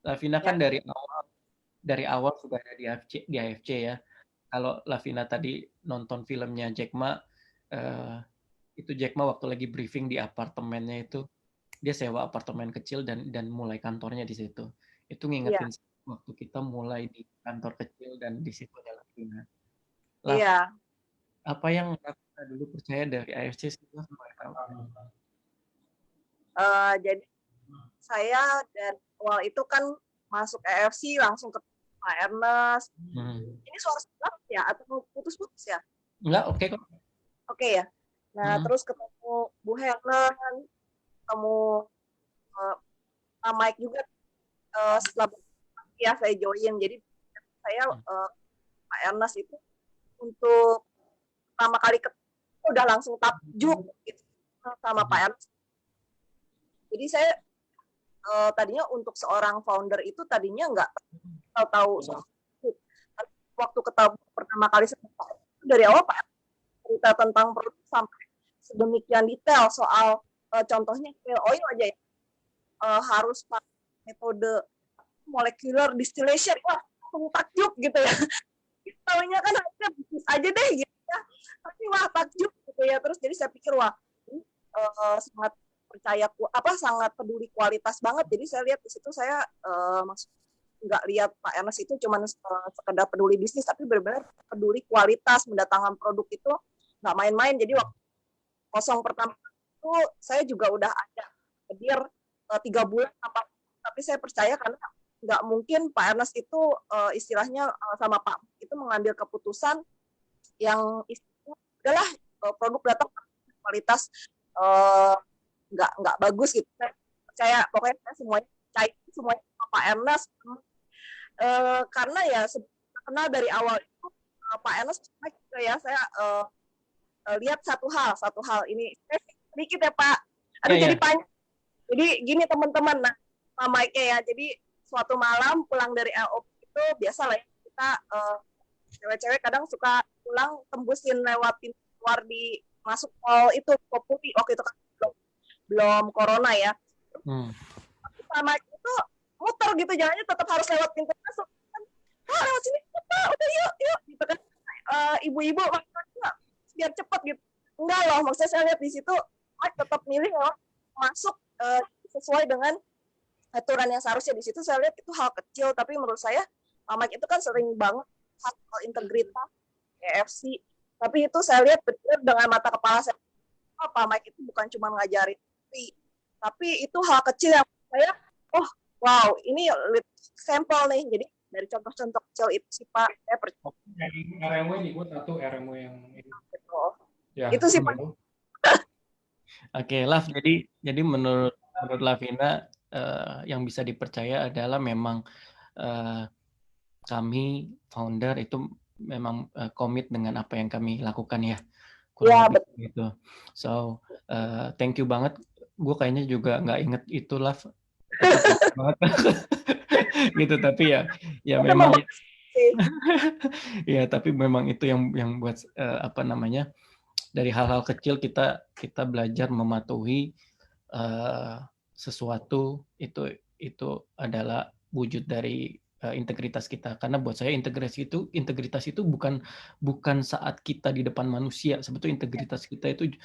Lavina kan dari awal sudah ada di AFC ya. Kalau Lavina tadi nonton filmnya Jack Ma, itu Jack Ma waktu lagi briefing di apartemennya itu, dia sewa apartemen kecil dan mulai kantornya di situ. Itu ngingetin waktu kita mulai di kantor kecil dan di situ ada Lavina. Iya. Apa yang Lavina dulu percaya dari AFC? Jadi saya dan awal itu kan masuk EFC langsung ke Pak Ernest. Ini suara sebelah ya atau putus-putus ya? Enggak, oke kok. Oke ya. Nah, terus ketemu Bu Helen, ketemu Pak Mike juga setelah ya saya join. Jadi saya Pak Ernest itu untuk pertama kali ketemu udah langsung takjub gitu sama Pak Ernest. Jadi saya tadinya untuk seorang founder itu tadinya nggak tahu soal itu. Waktu ketemu pertama kali dari awal Pak cerita tentang produk sampai sedemikian detail soal contohnya oil aja ya, harus pakai metode molecular distillation. Wah, langsung takjub gitu ya. Taunya kan harusnya bisnis aja deh gitu ya. Tapi wah takjub gitu ya. Terus jadi saya pikir wah ini sangat percaya sangat peduli kualitas banget. Jadi saya lihat di situ saya nggak lihat Pak Ernest itu cuma sekedar peduli bisnis, tapi benar-benar peduli kualitas, mendatangkan produk itu nggak main-main. Jadi waktu kosong pertama itu saya juga udah ada hadir 3 bulan tapi saya percaya karena nggak mungkin Pak Ernest itu istilahnya sama Pak itu mengambil keputusan yang istilahnya adalah produk datang kualitas nggak bagus gitu. Saya percaya pokoknya saya semuanya sama Pak Ernest karena ya kenal dari awal itu Pak Ernest gitu ya. Saya lihat satu hal ini sedikit ya Pak. Jadi panjang. Jadi gini teman-teman, nah Pak Mike ya. Jadi suatu malam pulang dari LOP itu biasa lah ya, kita cewek-cewek kadang suka pulang tembusin lewat pintu keluar di masuk mall itu Putih waktu itu kan belum corona ya. Sama itu muter gitu jalannya tetap harus lewat pintu masuk. Lewat sini udah yuk gitu kan. Ibu-ibu maksudnya biar cepet gitu. Enggak loh, maksudnya saya lihat di situ tetap milih masuk sesuai dengan aturan yang seharusnya. Di situ saya lihat itu hal kecil, tapi menurut saya Pak Mike itu kan sering banget hal integritas EFC. Tapi itu saya lihat betul dengan mata kepala saya. Pak Mike itu bukan cuma ngajarin tapi itu hal kecil yang saya wow ini sampel nih. Jadi dari contoh-contoh kecil itu sih Pak saya percaya. RMW nih gue satu RMW yang ini. Ya, itu sih Pak. Oke, Lav. Jadi menurut Lavina yang bisa dipercaya adalah memang kami founder itu memang komit dengan apa yang kami lakukan ya. Ya betul. Gitu. So thank you banget. Gue kayaknya juga nggak inget itu Lav. Gitu tapi ya memang ya tapi memang itu yang buat dari hal-hal kecil kita belajar mematuhi sesuatu itu adalah wujud dari integritas kita. Karena buat saya integritas itu bukan saat kita di depan manusia. Sebetulnya integritas kita itu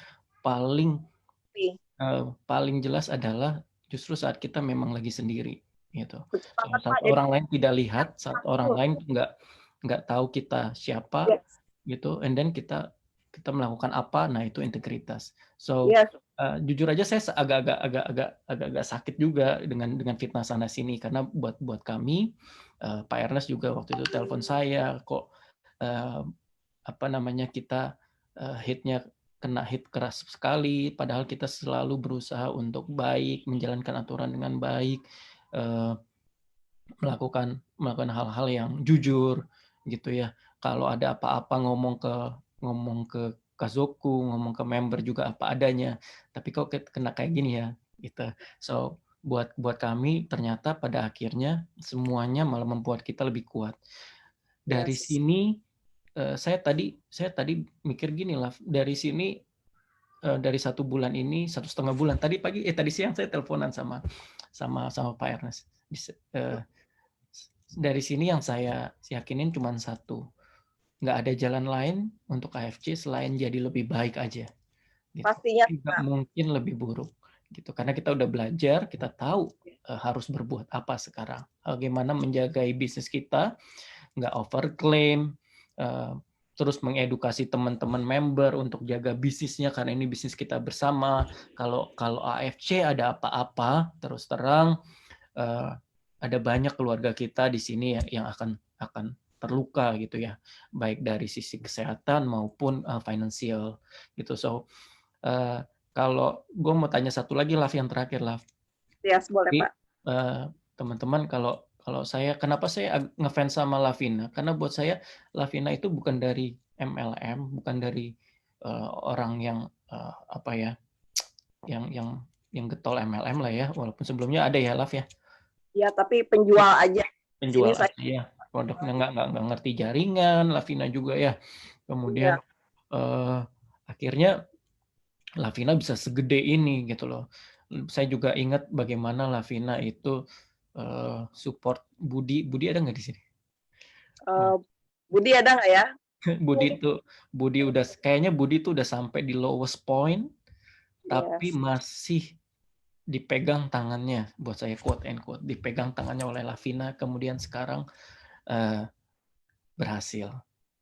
paling jelas adalah justru saat kita memang lagi sendiri gitu. Saat orang lain tidak lihat, saat orang lain nggak tahu kita siapa gitu, and then kita melakukan apa, nah itu integritas. So jujur aja saya agak sakit juga dengan fitnah sana sini karena buat kami Pak Ernest juga waktu itu telepon saya kok kita kena hit keras sekali, padahal kita selalu berusaha untuk baik, menjalankan aturan dengan baik, melakukan hal-hal yang jujur gitu ya. Kalau ada apa-apa ngomong ke Kazoku, ngomong ke member juga apa adanya. Tapi kok kena kayak gini ya gitu. So buat kami ternyata pada akhirnya semuanya malah membuat kita lebih kuat. Dari sini saya tadi mikir gini lah, dari sini dari 1 bulan ini 1,5 bulan tadi siang saya teleponan sama Pak Ernest. Dari sini yang saya yakinin cuma satu, nggak ada jalan lain untuk AFC selain jadi lebih baik aja. Gitu. Pastinya nggak mungkin lebih buruk gitu, karena kita udah belajar, kita tahu harus berbuat apa sekarang, bagaimana menjaga bisnis kita, nggak overclaim, terus mengedukasi teman-teman member untuk jaga bisnisnya karena ini bisnis kita bersama. Kalau AFC ada apa-apa terus terang ada banyak keluarga kita di sini yang akan terluka gitu ya, baik dari sisi kesehatan maupun finansial gitu. So kalau gue mau tanya satu lagi, Lav, yang terakhir, Lav. Yes, boleh Jadi, Pak. teman-teman, kalau kenapa saya ngefans sama Lavina? Karena buat saya Lavina itu bukan dari MLM, bukan dari orang yang yang getol MLM lah ya, walaupun sebelumnya ada ya, Lav ya. Ya, tapi penjual aja. Penjual Sini saya aja ya, produknya nggak ngerti jaringan, Lavina juga ya. Kemudian akhirnya Lavina bisa segede ini gitu loh. Saya juga ingat bagaimana Lavina itu support Budi. Budi ada nggak di sini? Budi ada nggak ya? Budi udah kayaknya Budi tuh udah sampai di lowest point, tapi Yes. masih dipegang tangannya, buat saya quote and quote, dipegang tangannya oleh Lavina, kemudian sekarang berhasil.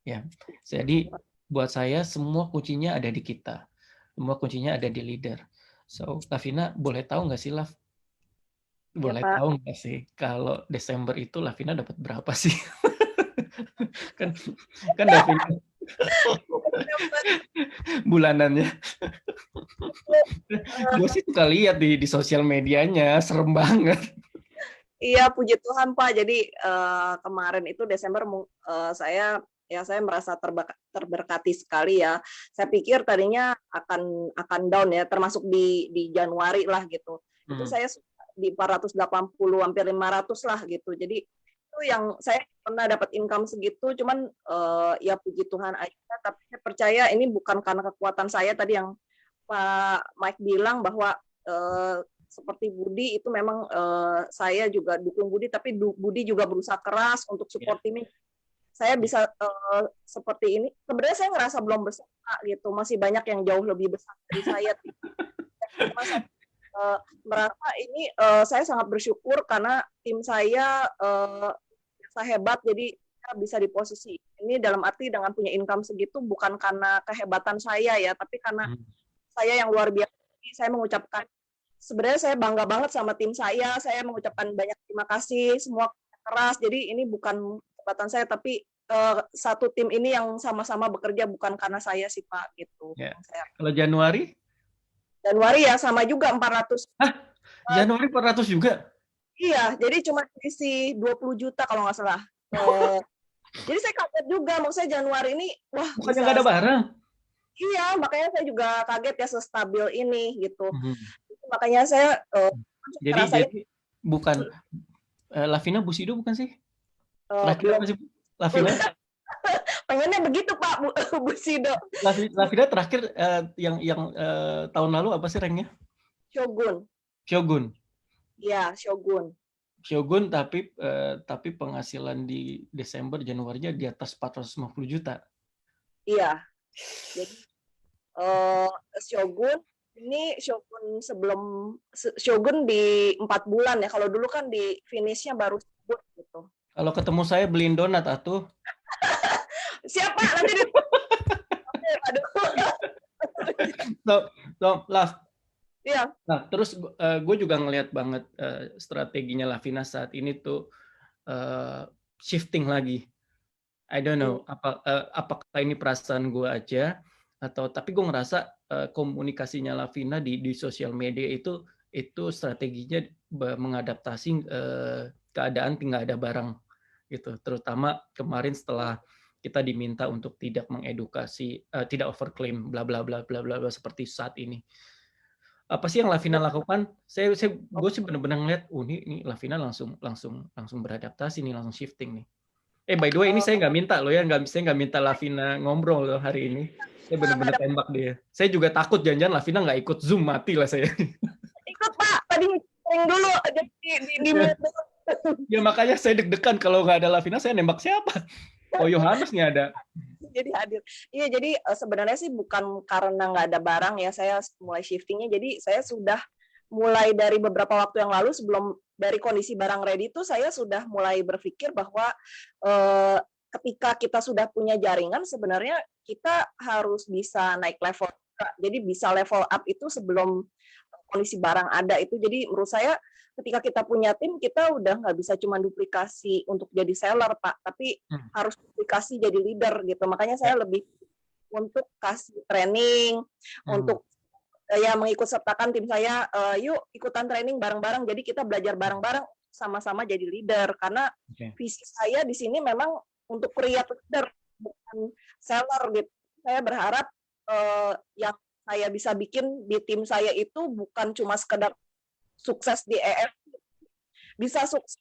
Ya, jadi buat saya semua kuncinya ada di kita, semua kuncinya ada di leader. So, Lavina boleh tahu nggak sih, Lav? Boleh ya, tahu nggak sih kalau Desember itu Lavina dapat berapa sih? kan Lavina bulanannya. Gue sih suka lihat di sosial medianya, serem banget. Iya, puji Tuhan Pak. Jadi kemarin itu Desember saya merasa terberkati sekali ya. Saya pikir tadinya akan down ya, termasuk di Januari lah gitu. Itu saya di 480 hampir 500 lah gitu. Jadi itu yang saya pernah dapat income segitu, cuman ya puji Tuhan aja. Tapi saya percaya ini bukan karena kekuatan saya tadi yang Pak Mike bilang bahwa seperti Budi itu memang saya juga dukung Budi, tapi Budi juga berusaha keras untuk support timnya. Saya bisa seperti ini. Sebenarnya saya ngerasa belum besar gitu, masih banyak yang jauh lebih besar dari saya. Saya merasa ini saya sangat bersyukur karena tim saya hebat, jadi saya bisa di posisi ini, dalam arti dengan punya income segitu bukan karena kehebatan saya ya, tapi karena saya yang luar biasa. Saya mengucapkan sebenarnya saya bangga banget sama tim saya mengucapkan banyak terima kasih, semua keras. Jadi ini bukan kehebatan saya, tapi satu tim ini yang sama-sama bekerja, bukan karena saya sih Pak gitu. Ya. Kalau Januari ya sama juga 400. Hah? Januari 400 juga? Iya, jadi cuma isi 20 juta kalau nggak salah. Jadi saya kaget juga, maksudnya Januari ini wah bukannya nggak ada barang. Iya, makanya saya juga kaget ya sestabil ini gitu. Makanya saya jadi bukan Lavina Busido bukan sih? Lavina pengennya begitu Pak Busido. Lavina terakhir yang tahun lalu apa sih ranknya? Shogun. Iya, Shogun, tapi penghasilan di Desember Januari di atas 450 juta. Iya. Jadi Shogun di 4 bulan ya. Kalau dulu kan di finishnya baru sebut gitu. Kalau ketemu saya beliin donat atuh. Siapa nanti Lav. Iya. Nah, terus gue juga ngelihat banget strateginya Lavina saat ini tuh shifting lagi. I don't know apakah ini perasaan gue aja tapi gue ngerasa komunikasinya Lavina di sosial media itu strateginya mengadaptasi keadaan tinggal ada barang gitu. Terutama kemarin setelah kita diminta untuk tidak mengedukasi, tidak overclaim, bla bla bla bla bla seperti saat ini. Apa sih yang Lavina lakukan? Gue sih benar-benar ngeliat, ini Lavina langsung beradaptasi nih, langsung shifting nih. By the way, ini saya nggak minta loh ya, saya nggak minta Lavina ngobrol loh hari ini. Saya benar-benar tembak dia. Saya juga takut jangan-jangan Lavina nggak ikut Zoom, mati lah saya. Ikut Pak, tadi sering dulu di ya makanya saya deg-degan kalau nggak ada Lavina, saya nembak siapa? Oh Yohanes nih ada. Jadi hadir. Iya, jadi sebenarnya sih bukan karena nggak ada barang ya, saya mulai shiftingnya. Jadi saya sudah mulai dari beberapa waktu yang lalu, sebelum dari kondisi barang ready itu saya sudah mulai berpikir bahwa ketika kita sudah punya jaringan, sebenarnya kita harus bisa naik level. Jadi bisa level up itu sebelum kondisi barang ada itu. Jadi menurut saya ketika kita punya tim, kita udah nggak bisa cuma duplikasi untuk jadi seller, Pak, tapi harus duplikasi jadi leader gitu. Makanya saya lebih untuk kasih training, untuk ya mengikut sertakan tim saya, yuk ikutan training bareng-bareng, jadi kita belajar bareng-bareng, sama-sama jadi leader. Karena visi saya di sini memang untuk create leader, bukan seller gitu. Saya berharap yang saya bisa bikin di tim saya itu bukan cuma sekedar sukses di EF, bisa sukses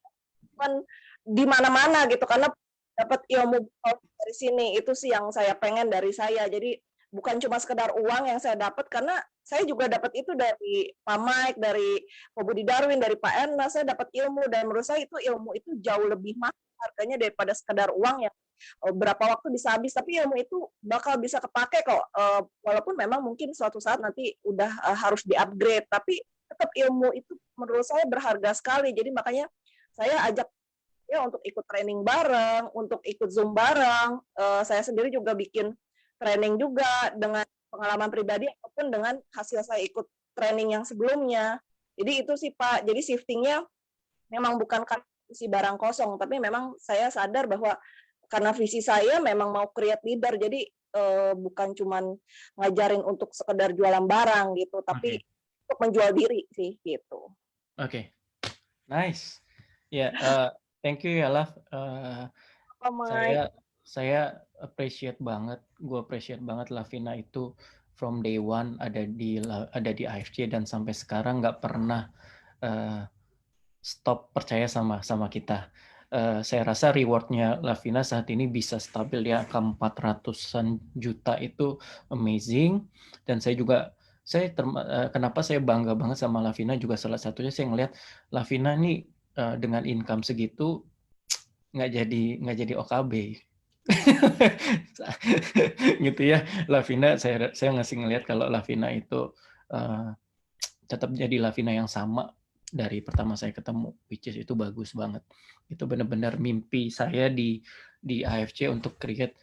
di mana-mana gitu, karena dapat ilmu dari sini. Itu sih yang saya pengen dari saya. Jadi bukan cuma sekedar uang yang saya dapat, karena saya juga dapat itu dari Pak Mike, dari Pak Budi Darwin, dari Pak Erna. Saya dapat ilmu, dan menurut saya itu ilmu itu jauh lebih mahal harganya daripada sekedar uang yang berapa waktu bisa habis. Tapi ilmu itu bakal bisa kepake kok, walaupun memang mungkin suatu saat nanti udah harus di-upgrade, tapi tetap ilmu itu menurut saya berharga sekali. Jadi makanya saya ajak ya untuk ikut training bareng, untuk ikut Zoom bareng. Saya sendiri juga bikin training juga dengan pengalaman pribadi ataupun dengan hasil saya ikut training yang sebelumnya. Jadi itu sih Pak, jadi shiftingnya memang bukan karena isi barang kosong, tapi memang saya sadar bahwa karena visi saya memang mau create leader, jadi bukan cuman ngajarin untuk sekedar jualan barang gitu, tapi untuk menjual diri sih gitu. Oke, nice. Ya, thank you ya Love. Saya appreciate banget, gue appreciate banget Lavina itu from day one ada di AFC dan sampai sekarang nggak pernah stop percaya sama kita. Saya rasa rewardnya Lavina saat ini bisa stabil di angka 400-an juta, itu amazing. Dan kenapa saya bangga banget sama Lavina juga salah satunya saya ngelihat Lavina nih dengan income segitu nggak jadi OKB. Gitu ya, Lavina, saya ngasih ngelihat kalau Lavina itu tetap jadi Lavina yang sama dari pertama saya ketemu, which is itu bagus banget. Itu benar-benar mimpi saya di AFC untuk create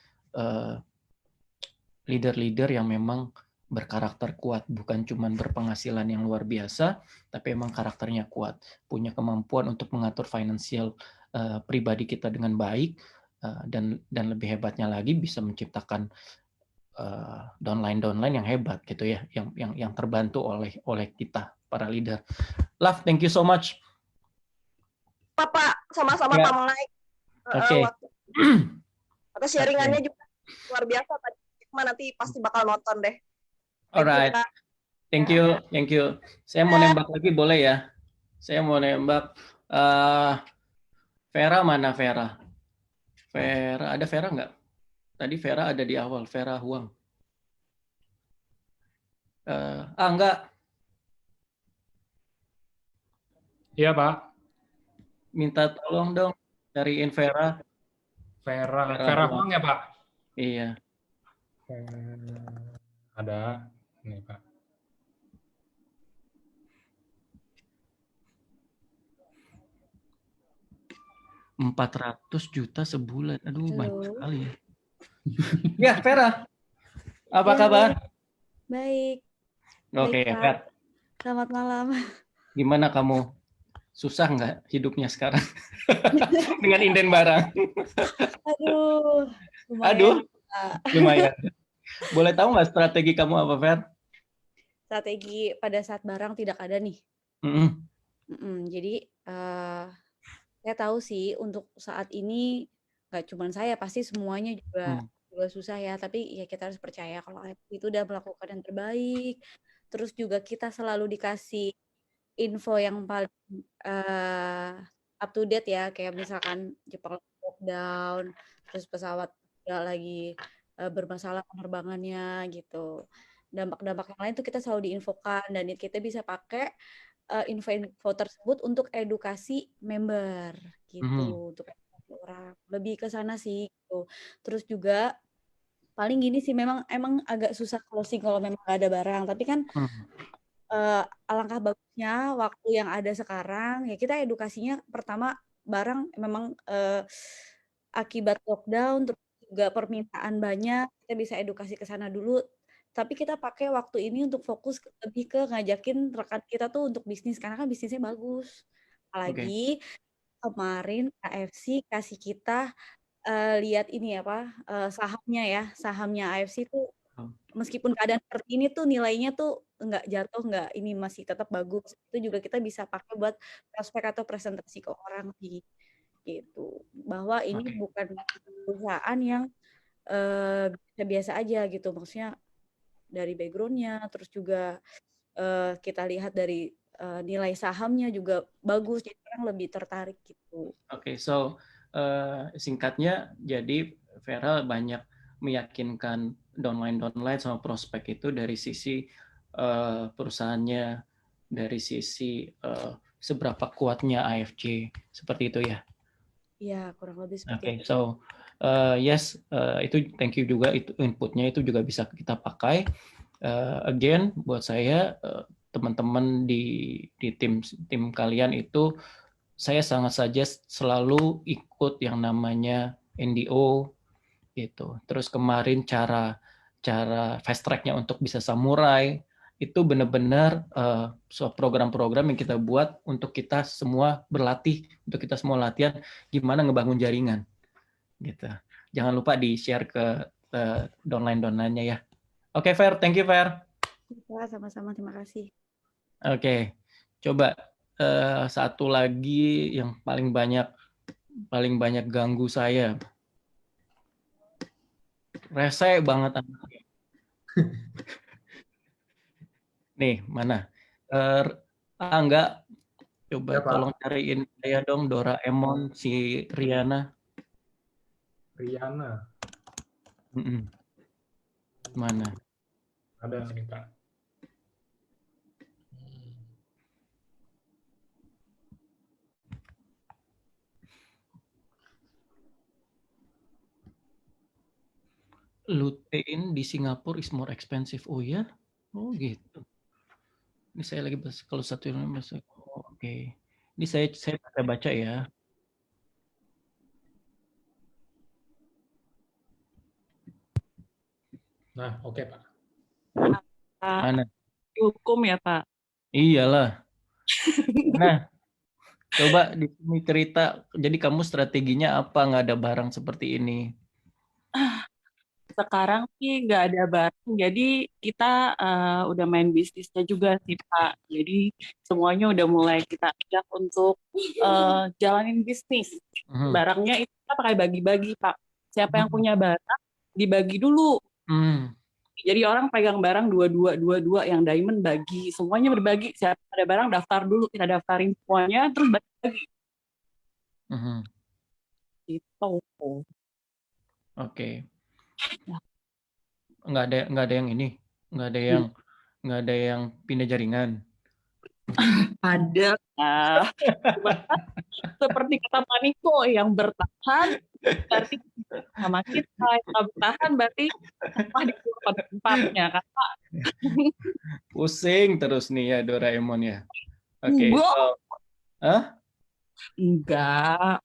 leader-leader yang memang berkarakter kuat, bukan cuma berpenghasilan yang luar biasa, tapi emang karakternya kuat, punya kemampuan untuk mengatur finansial pribadi kita dengan baik, dan lebih hebatnya lagi bisa menciptakan downline yang hebat gitu ya, yang terbantu oleh kita para leader. Love, thank you so much. Pak, sama-sama Pak Mike. Oke. Atau sharingannya juga luar biasa tadi. Nanti pasti bakal nonton deh. Alright. Thank you. Saya mau nembak lagi boleh ya? Saya mau nembak. Vera mana Vera? Vera, ada Vera nggak? Tadi Vera ada di awal, Vera Huang. Enggak. Iya Pak. Minta tolong dong cariin Vera. Vera Huang ya Pak? Iya. Ada nih Pak. $400 juta sebulan. Aduh, banyak sekali ya. Ya, Vera. Apa kabar? Baik. Oke, Vera. Selamat malam. Gimana kamu? Susah nggak hidupnya sekarang? Dengan inden barang. Lumayan. Boleh tahu nggak strategi kamu apa, Ver? Strategi pada saat barang tidak ada nih. Jadi saya tahu sih untuk saat ini nggak cuma saya, pasti semuanya juga susah ya. Tapi ya kita harus percaya kalau itu udah melakukan yang terbaik. Terus juga kita selalu dikasih info yang paling up to date ya, kayak misalkan Jepang lockdown, terus pesawat lagi bermasalah penerbangannya gitu. Dampak-dampak yang lain tuh kita selalu diinfokan, dan kita bisa pakai info tersebut untuk edukasi member gitu, untuk edukasi orang. Lebih ke sana sih gitu. Terus juga paling gini sih, emang agak susah closing kalau memang gak ada barang, tapi kan alangkah bagusnya waktu yang ada sekarang ya kita edukasinya pertama barang memang akibat lockdown, terus juga permintaan banyak, kita bisa edukasi ke sana dulu. tapi kita pakai waktu ini untuk fokus lebih ke ngajakin rekan kita tuh untuk bisnis karena kan bisnisnya bagus. Apalagi kemarin AFC kasih kita lihat ini sahamnya AFC tuh meskipun keadaan seperti ini tuh nilainya tuh nggak jatuh, nggak ini masih tetap bagus. Itu juga kita bisa pakai buat prospek atau presentasi ke orang sih. Gitu. Bahwa ini bukan perusahaan yang biasa aja gitu. Maksudnya dari background-nya, terus juga kita lihat dari nilai sahamnya juga bagus, jadi orang lebih tertarik gitu. Oke, so singkatnya, jadi Vera banyak meyakinkan downline sama prospek itu dari sisi perusahaannya, dari sisi seberapa kuatnya AFC, seperti itu ya? Iya, kurang lebih seperti itu. So yes, itu thank you juga, itu inputnya itu juga bisa kita pakai. Again, buat saya teman-teman di tim kalian itu, saya sangat suggest selalu ikut yang namanya NDO gitu. Terus kemarin cara fast track-nya untuk bisa samurai itu benar-benar program-program yang kita buat untuk kita semua berlatih, untuk kita semua latihan gimana ngebangun jaringan gitu. Jangan lupa di-share ke downline-nya ya. Oke, Fer, thank you, Fer. Sama-sama, terima kasih. Oke, coba satu lagi yang paling banyak ganggu saya. Rese banget anaknya. Nih, mana? Enggak. Coba ya, tolong cariin saya dong Doraemon si Riana. Riana. Mana? Ada nih, Pak. Lutein di Singapura is more expensive. Oh ya? Oh gitu. Ini saya lagi bahas kalau satu yang bahasa. Oh, oke. Ini saya baca ya. Nah, oke, Pak. Mana? Hukum ya, Pak? Iyalah. Nah, coba di sini cerita. Jadi kamu strateginya apa? Nggak ada barang seperti ini? Sekarang sih nggak ada barang, jadi kita udah main bisnisnya juga sih, Pak. Jadi semuanya udah mulai kita ajak untuk jalanin bisnis. Barangnya itu kita pakai bagi-bagi, Pak. Siapa yang punya barang, dibagi dulu. Jadi orang pegang barang dua, yang diamond bagi. Semuanya berbagi. Siapa ada barang, daftar dulu. Kita daftarin semuanya, terus bagi. Gitu. Oke. Nggak ada yang ini, nggak ada yang pindah jaringan. Ada, seperti kata Paniko yang bertahan berarti sama kita, yang bertahan berarti di tempatnya, Kak. Pusing terus nih ya Doraemon ya. Oke. Enggak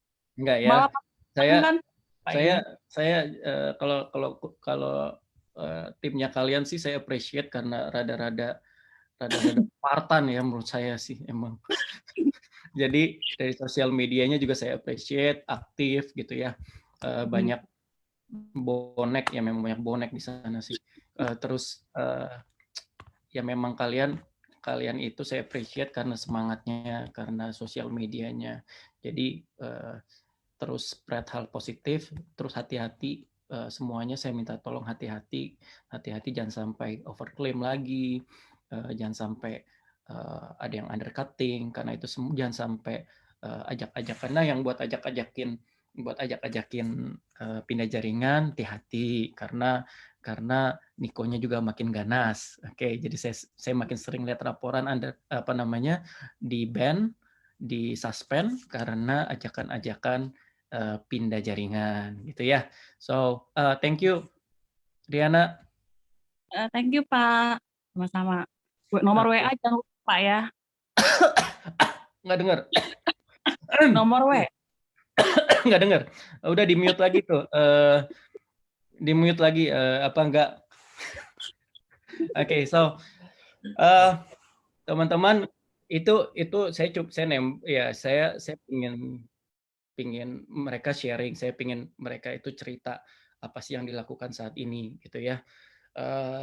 ya. Malah saya kalau timnya kalian sih saya appreciate karena rada-rada Spartan ya menurut saya sih emang. Jadi dari sosial medianya juga saya appreciate, aktif gitu ya. Banyak bonek ya, memang banyak bonek di sana sih. Terus ya memang kalian itu saya appreciate karena semangatnya, karena sosial medianya. Jadi terus spread hal positif, terus hati-hati semuanya saya minta tolong hati-hati jangan sampai overclaim lagi, jangan sampai ada yang undercutting, karena itu jangan sampai ajak-ajak, karena yang buat ajak-ajakin pindah jaringan hati-hati karena Nikonya juga makin ganas. Oke, jadi saya makin sering lihat laporan di ban, di suspend karena ajakan-ajakan pindah jaringan gitu ya. So thank you Riana. Thank you Pak, sama-sama. Nomor WA jangan lupa ya. Nggak dengar. Nomor WA. Nggak dengar. Udah di mute lagi tuh. Di mute lagi apa enggak? Oke, so teman-teman, itu saya pingin mereka sharing, saya pingin mereka itu cerita apa sih yang dilakukan saat ini gitu ya.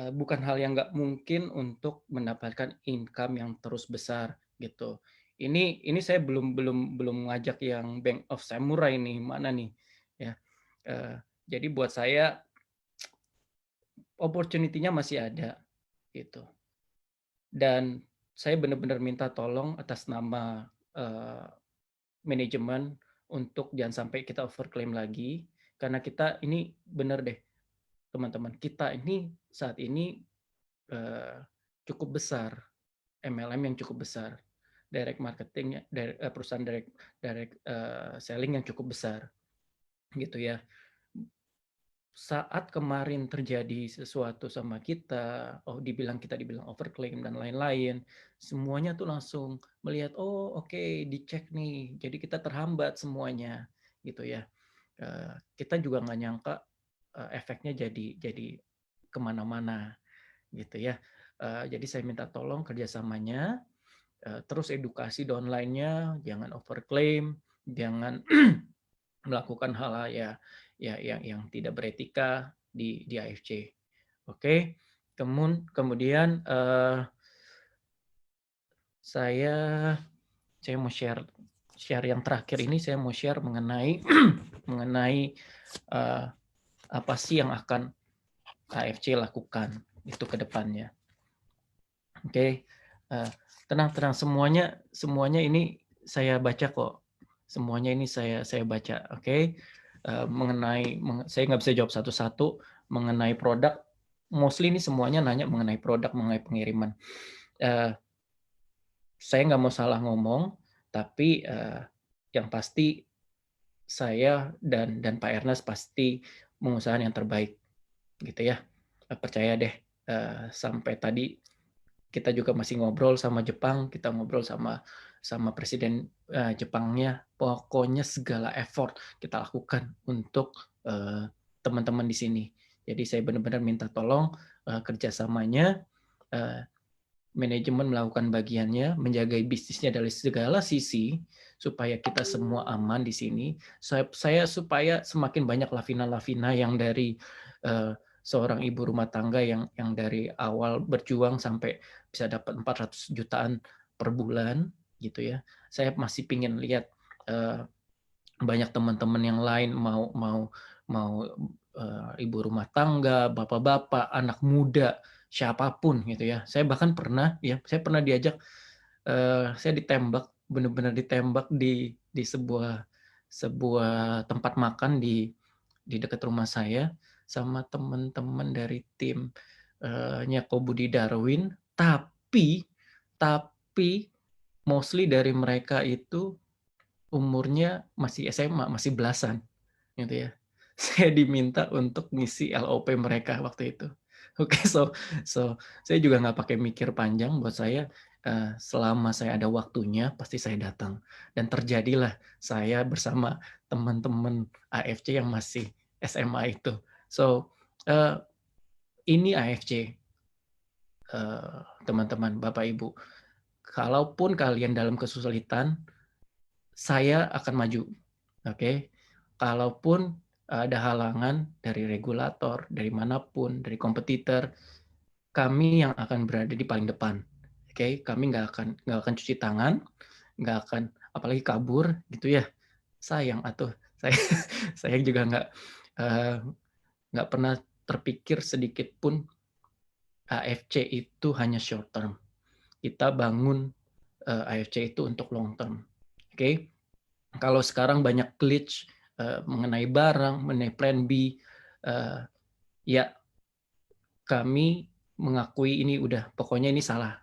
Bukan hal yang nggak mungkin untuk mendapatkan income yang terus besar gitu. Ini saya belum ngajak yang Bank of Samurai nih, mana nih ya. Jadi buat saya opportunity-nya masih ada gitu. Dan saya benar-benar minta tolong atas nama manajemen untuk jangan sampai kita overclaim lagi, karena kita ini benar deh teman-teman, kita ini saat ini cukup besar, MLM yang cukup besar, direct marketing, perusahaan direct selling yang cukup besar gitu ya. Saat kemarin terjadi sesuatu sama kita, kita dibilang overclaim dan lain-lain, semuanya tuh langsung melihat, oh oke, dicek nih, jadi kita terhambat semuanya, gitu ya. Kita juga nggak nyangka efeknya jadi kemana-mana, gitu ya. Jadi saya minta tolong kerjasamanya, terus edukasi downline-nya, jangan overclaim, jangan melakukan hal yang tidak beretika di AFC. Oke. Kemudian saya mau share yang terakhir ini, saya mau share mengenai apa sih yang akan AFC lakukan itu ke depannya. Oke. Tenang semuanya ini saya baca kok. Semuanya ini saya baca, oke. Saya nggak bisa jawab satu-satu mengenai produk. Mostly ini semuanya nanya mengenai produk, mengenai pengiriman. Saya nggak mau salah ngomong, tapi yang pasti saya dan Pak Ernest pasti mengusahakan yang terbaik, gitu ya. Percaya deh. Sampai tadi kita juga masih ngobrol sama Jepang, kita ngobrol sama presiden Jepangnya, pokoknya segala effort kita lakukan untuk teman-teman di sini. Jadi saya benar-benar minta tolong kerjasamanya, manajemen melakukan bagiannya, menjaga bisnisnya dari segala sisi supaya kita semua aman di sini. Saya supaya semakin banyak lavina-lavina yang dari seorang ibu rumah tangga yang dari awal berjuang sampai bisa dapat 400 jutaan per bulan gitu ya. Saya masih pingin lihat banyak teman-teman yang lain mau ibu rumah tangga, bapak-bapak, anak muda, siapapun gitu ya. Saya bahkan pernah diajak, saya ditembak, benar-benar ditembak di sebuah tempat makan di dekat rumah saya sama teman-teman dari timnya Ko Budi Darwin, tapi mostly dari mereka itu umurnya masih SMA, masih belasan gitu ya. Saya diminta untuk ngisi LOP mereka waktu itu. Oke, so saya juga nggak pakai mikir panjang. Buat saya, selama saya ada waktunya pasti saya datang, dan terjadilah saya bersama teman-teman AFC yang masih SMA itu. So ini AFC, teman-teman, Bapak Ibu. Kalaupun kalian dalam kesulitan, saya akan maju. Oke. Kalaupun ada halangan dari regulator, dari manapun, dari kompetitor, kami yang akan berada di paling depan. Oke, kami nggak akan cuci tangan, nggak akan apalagi kabur gitu ya. Sayang saya juga nggak pernah terpikir sedikit pun AFC itu hanya short term. Kita bangun AFC itu untuk long term. Oke. Kalau sekarang banyak glitch mengenai barang, mengenai plan B, ya kami mengakui ini pokoknya ini salah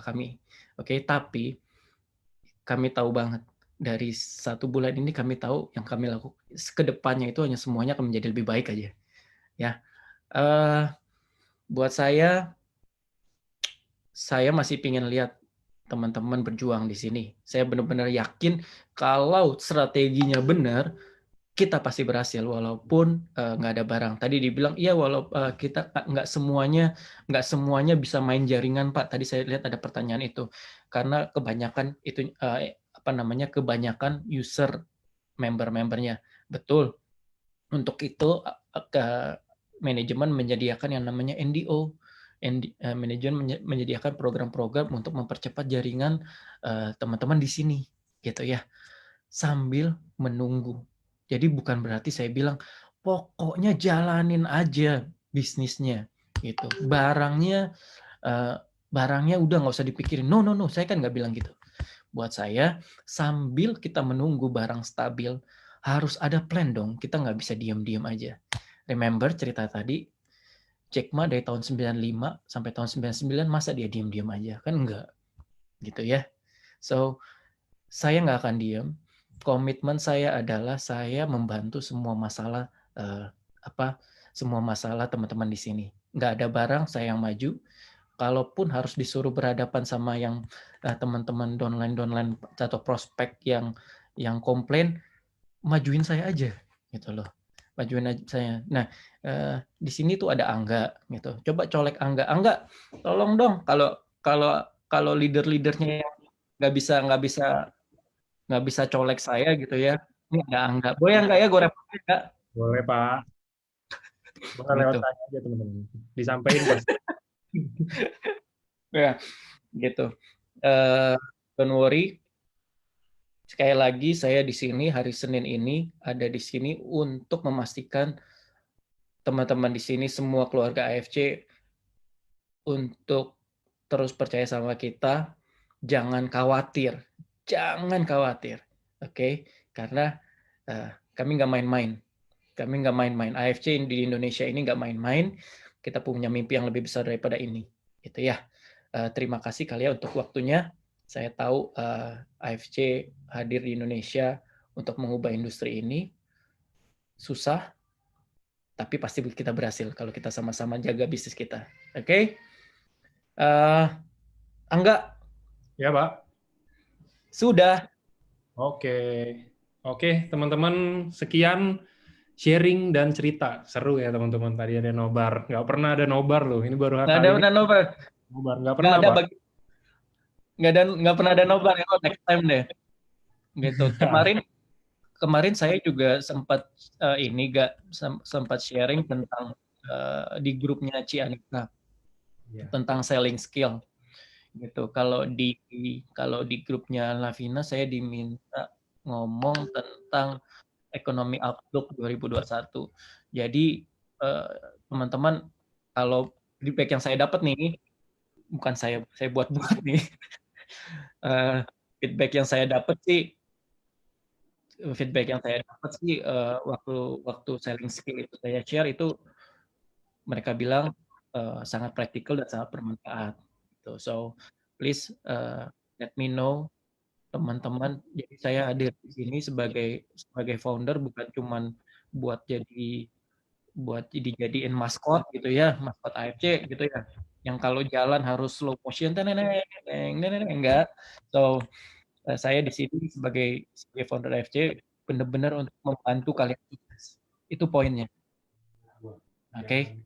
kami. Oke, tapi kami tahu banget dari 1 bulan ini kami tahu yang kami lakukan ke depannya itu hanya semuanya akan menjadi lebih baik aja. Ya. Buat saya masih ingin lihat teman-teman berjuang di sini. Saya benar-benar yakin kalau strateginya benar, kita pasti berhasil walaupun nggak ada barang. Tadi dibilang iya kita nggak semuanya bisa main jaringan Pak. Tadi saya lihat ada pertanyaan itu karena kebanyakan itu kebanyakan user membernya. Betul. Untuk itu manajemen menyediakan yang namanya NDO. Manajemen menyediakan program-program untuk mempercepat jaringan teman-teman di sini gitu ya. Sambil menunggu. Jadi bukan berarti saya bilang pokoknya jalanin aja bisnisnya gitu. Barangnya udah nggak usah dipikirin. No, saya kan nggak bilang gitu. Buat saya sambil kita menunggu barang stabil harus ada plan dong. Kita nggak bisa diam-diam aja. Remember cerita tadi, Jack Ma dari tahun 95 sampai tahun 99 masa dia diam-diam aja? Kan enggak. Gitu ya. So saya nggak akan diam. Komitmen saya adalah saya membantu semua masalah teman-teman di sini. Nggak ada barang, saya yang maju. Kalaupun harus disuruh berhadapan sama yang teman-teman downline atau prospek yang komplain, majuin saya aja gitu loh. Majuin aja saya. Nah, di sini tuh ada Angga gitu. Coba colek Angga, tolong dong kalau leader-leadernya yang nggak bisa colek saya gitu ya. Ini ada Angga. Boleh nggak ya gue repotin nggak? Boleh Pak. Boleh lewat Gitu. tanya aja teman-teman. Disampaikan pasti. Ya, gitu. Don't worry. Sekali lagi saya di sini hari Senin ini ada di sini untuk memastikan teman-teman di sini semua keluarga AFC untuk terus percaya sama kita. Jangan khawatir. Oke? Karena kami nggak main-main. AFC di Indonesia ini nggak main-main. Kita punya mimpi yang lebih besar daripada ini. Gitu ya. Terima kasih kalian untuk waktunya. Saya tahu AFC hadir di Indonesia untuk mengubah industri ini. Susah, tapi pasti kita berhasil kalau kita sama-sama jaga bisnis kita. Oke? Angga? Ya Pak. Sudah. Oke, teman-teman, sekian sharing dan cerita. Seru ya teman-teman, tadi ada nobar. Nggak pernah ada nobar loh, ini baru kali ini. Ada nobar. Nggak pernah, Pak. Nggak pernah ada nobar, ya, next time deh. Gitu. Kemarin saya juga sempat sempat sharing tentang di grupnya Cianika tentang selling skill. Gitu. Kalau di grupnya Lavina saya diminta ngomong tentang ekonomi outlook 2021. Jadi teman-teman, kalau feedback yang saya dapat nih, bukan saya buat-buat nih. Feedback yang saya dapat sih waktu selling skill itu saya share itu mereka bilang sangat praktikal dan sangat bermanfaat. So please let me know teman-teman. Jadi saya hadir di sini sebagai founder, bukan cuman buat dijadiin maskot gitu ya, maskot AFC gitu ya. Yang kalau jalan harus slow motion, enggak. So saya di sini sebagai founder AFC benar-benar untuk membantu kalian. Itu poinnya. Oke.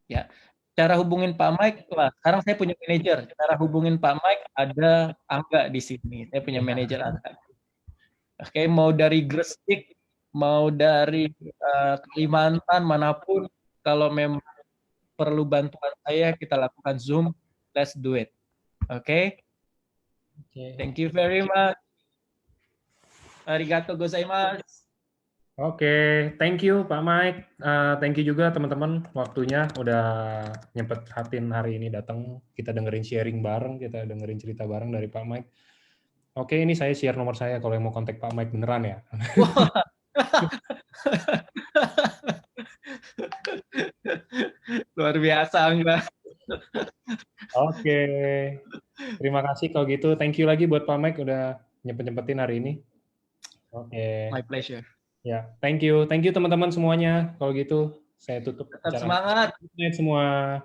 Ya. Cara hubungin Pak Mike, sekarang saya punya manajer. Cara hubungin Pak Mike ada Angga di sini. Saya punya manajer Angga. Oke, mau dari Gresik, mau dari Kalimantan, manapun, kalau memang perlu bantuan saya, kita lakukan Zoom. Let's do it. Oke? Thank you very much. Arigato gozaimasu. Oke, thank you Pak Mike. Thank you juga teman-teman waktunya udah nyempetin hari ini datang. Kita dengerin sharing bareng, kita dengerin cerita bareng dari Pak Mike. Oke, ini saya share nomor saya kalau yang mau kontak Pak Mike beneran ya. Luar biasa, Angga. Oke. Terima kasih kalau gitu. Thank you lagi buat Pak Mike udah nyempetin hari ini. Oke. My pleasure. Ya, thank you teman-teman semuanya. Kalau gitu, saya tutup. Tetap semangat. Semua.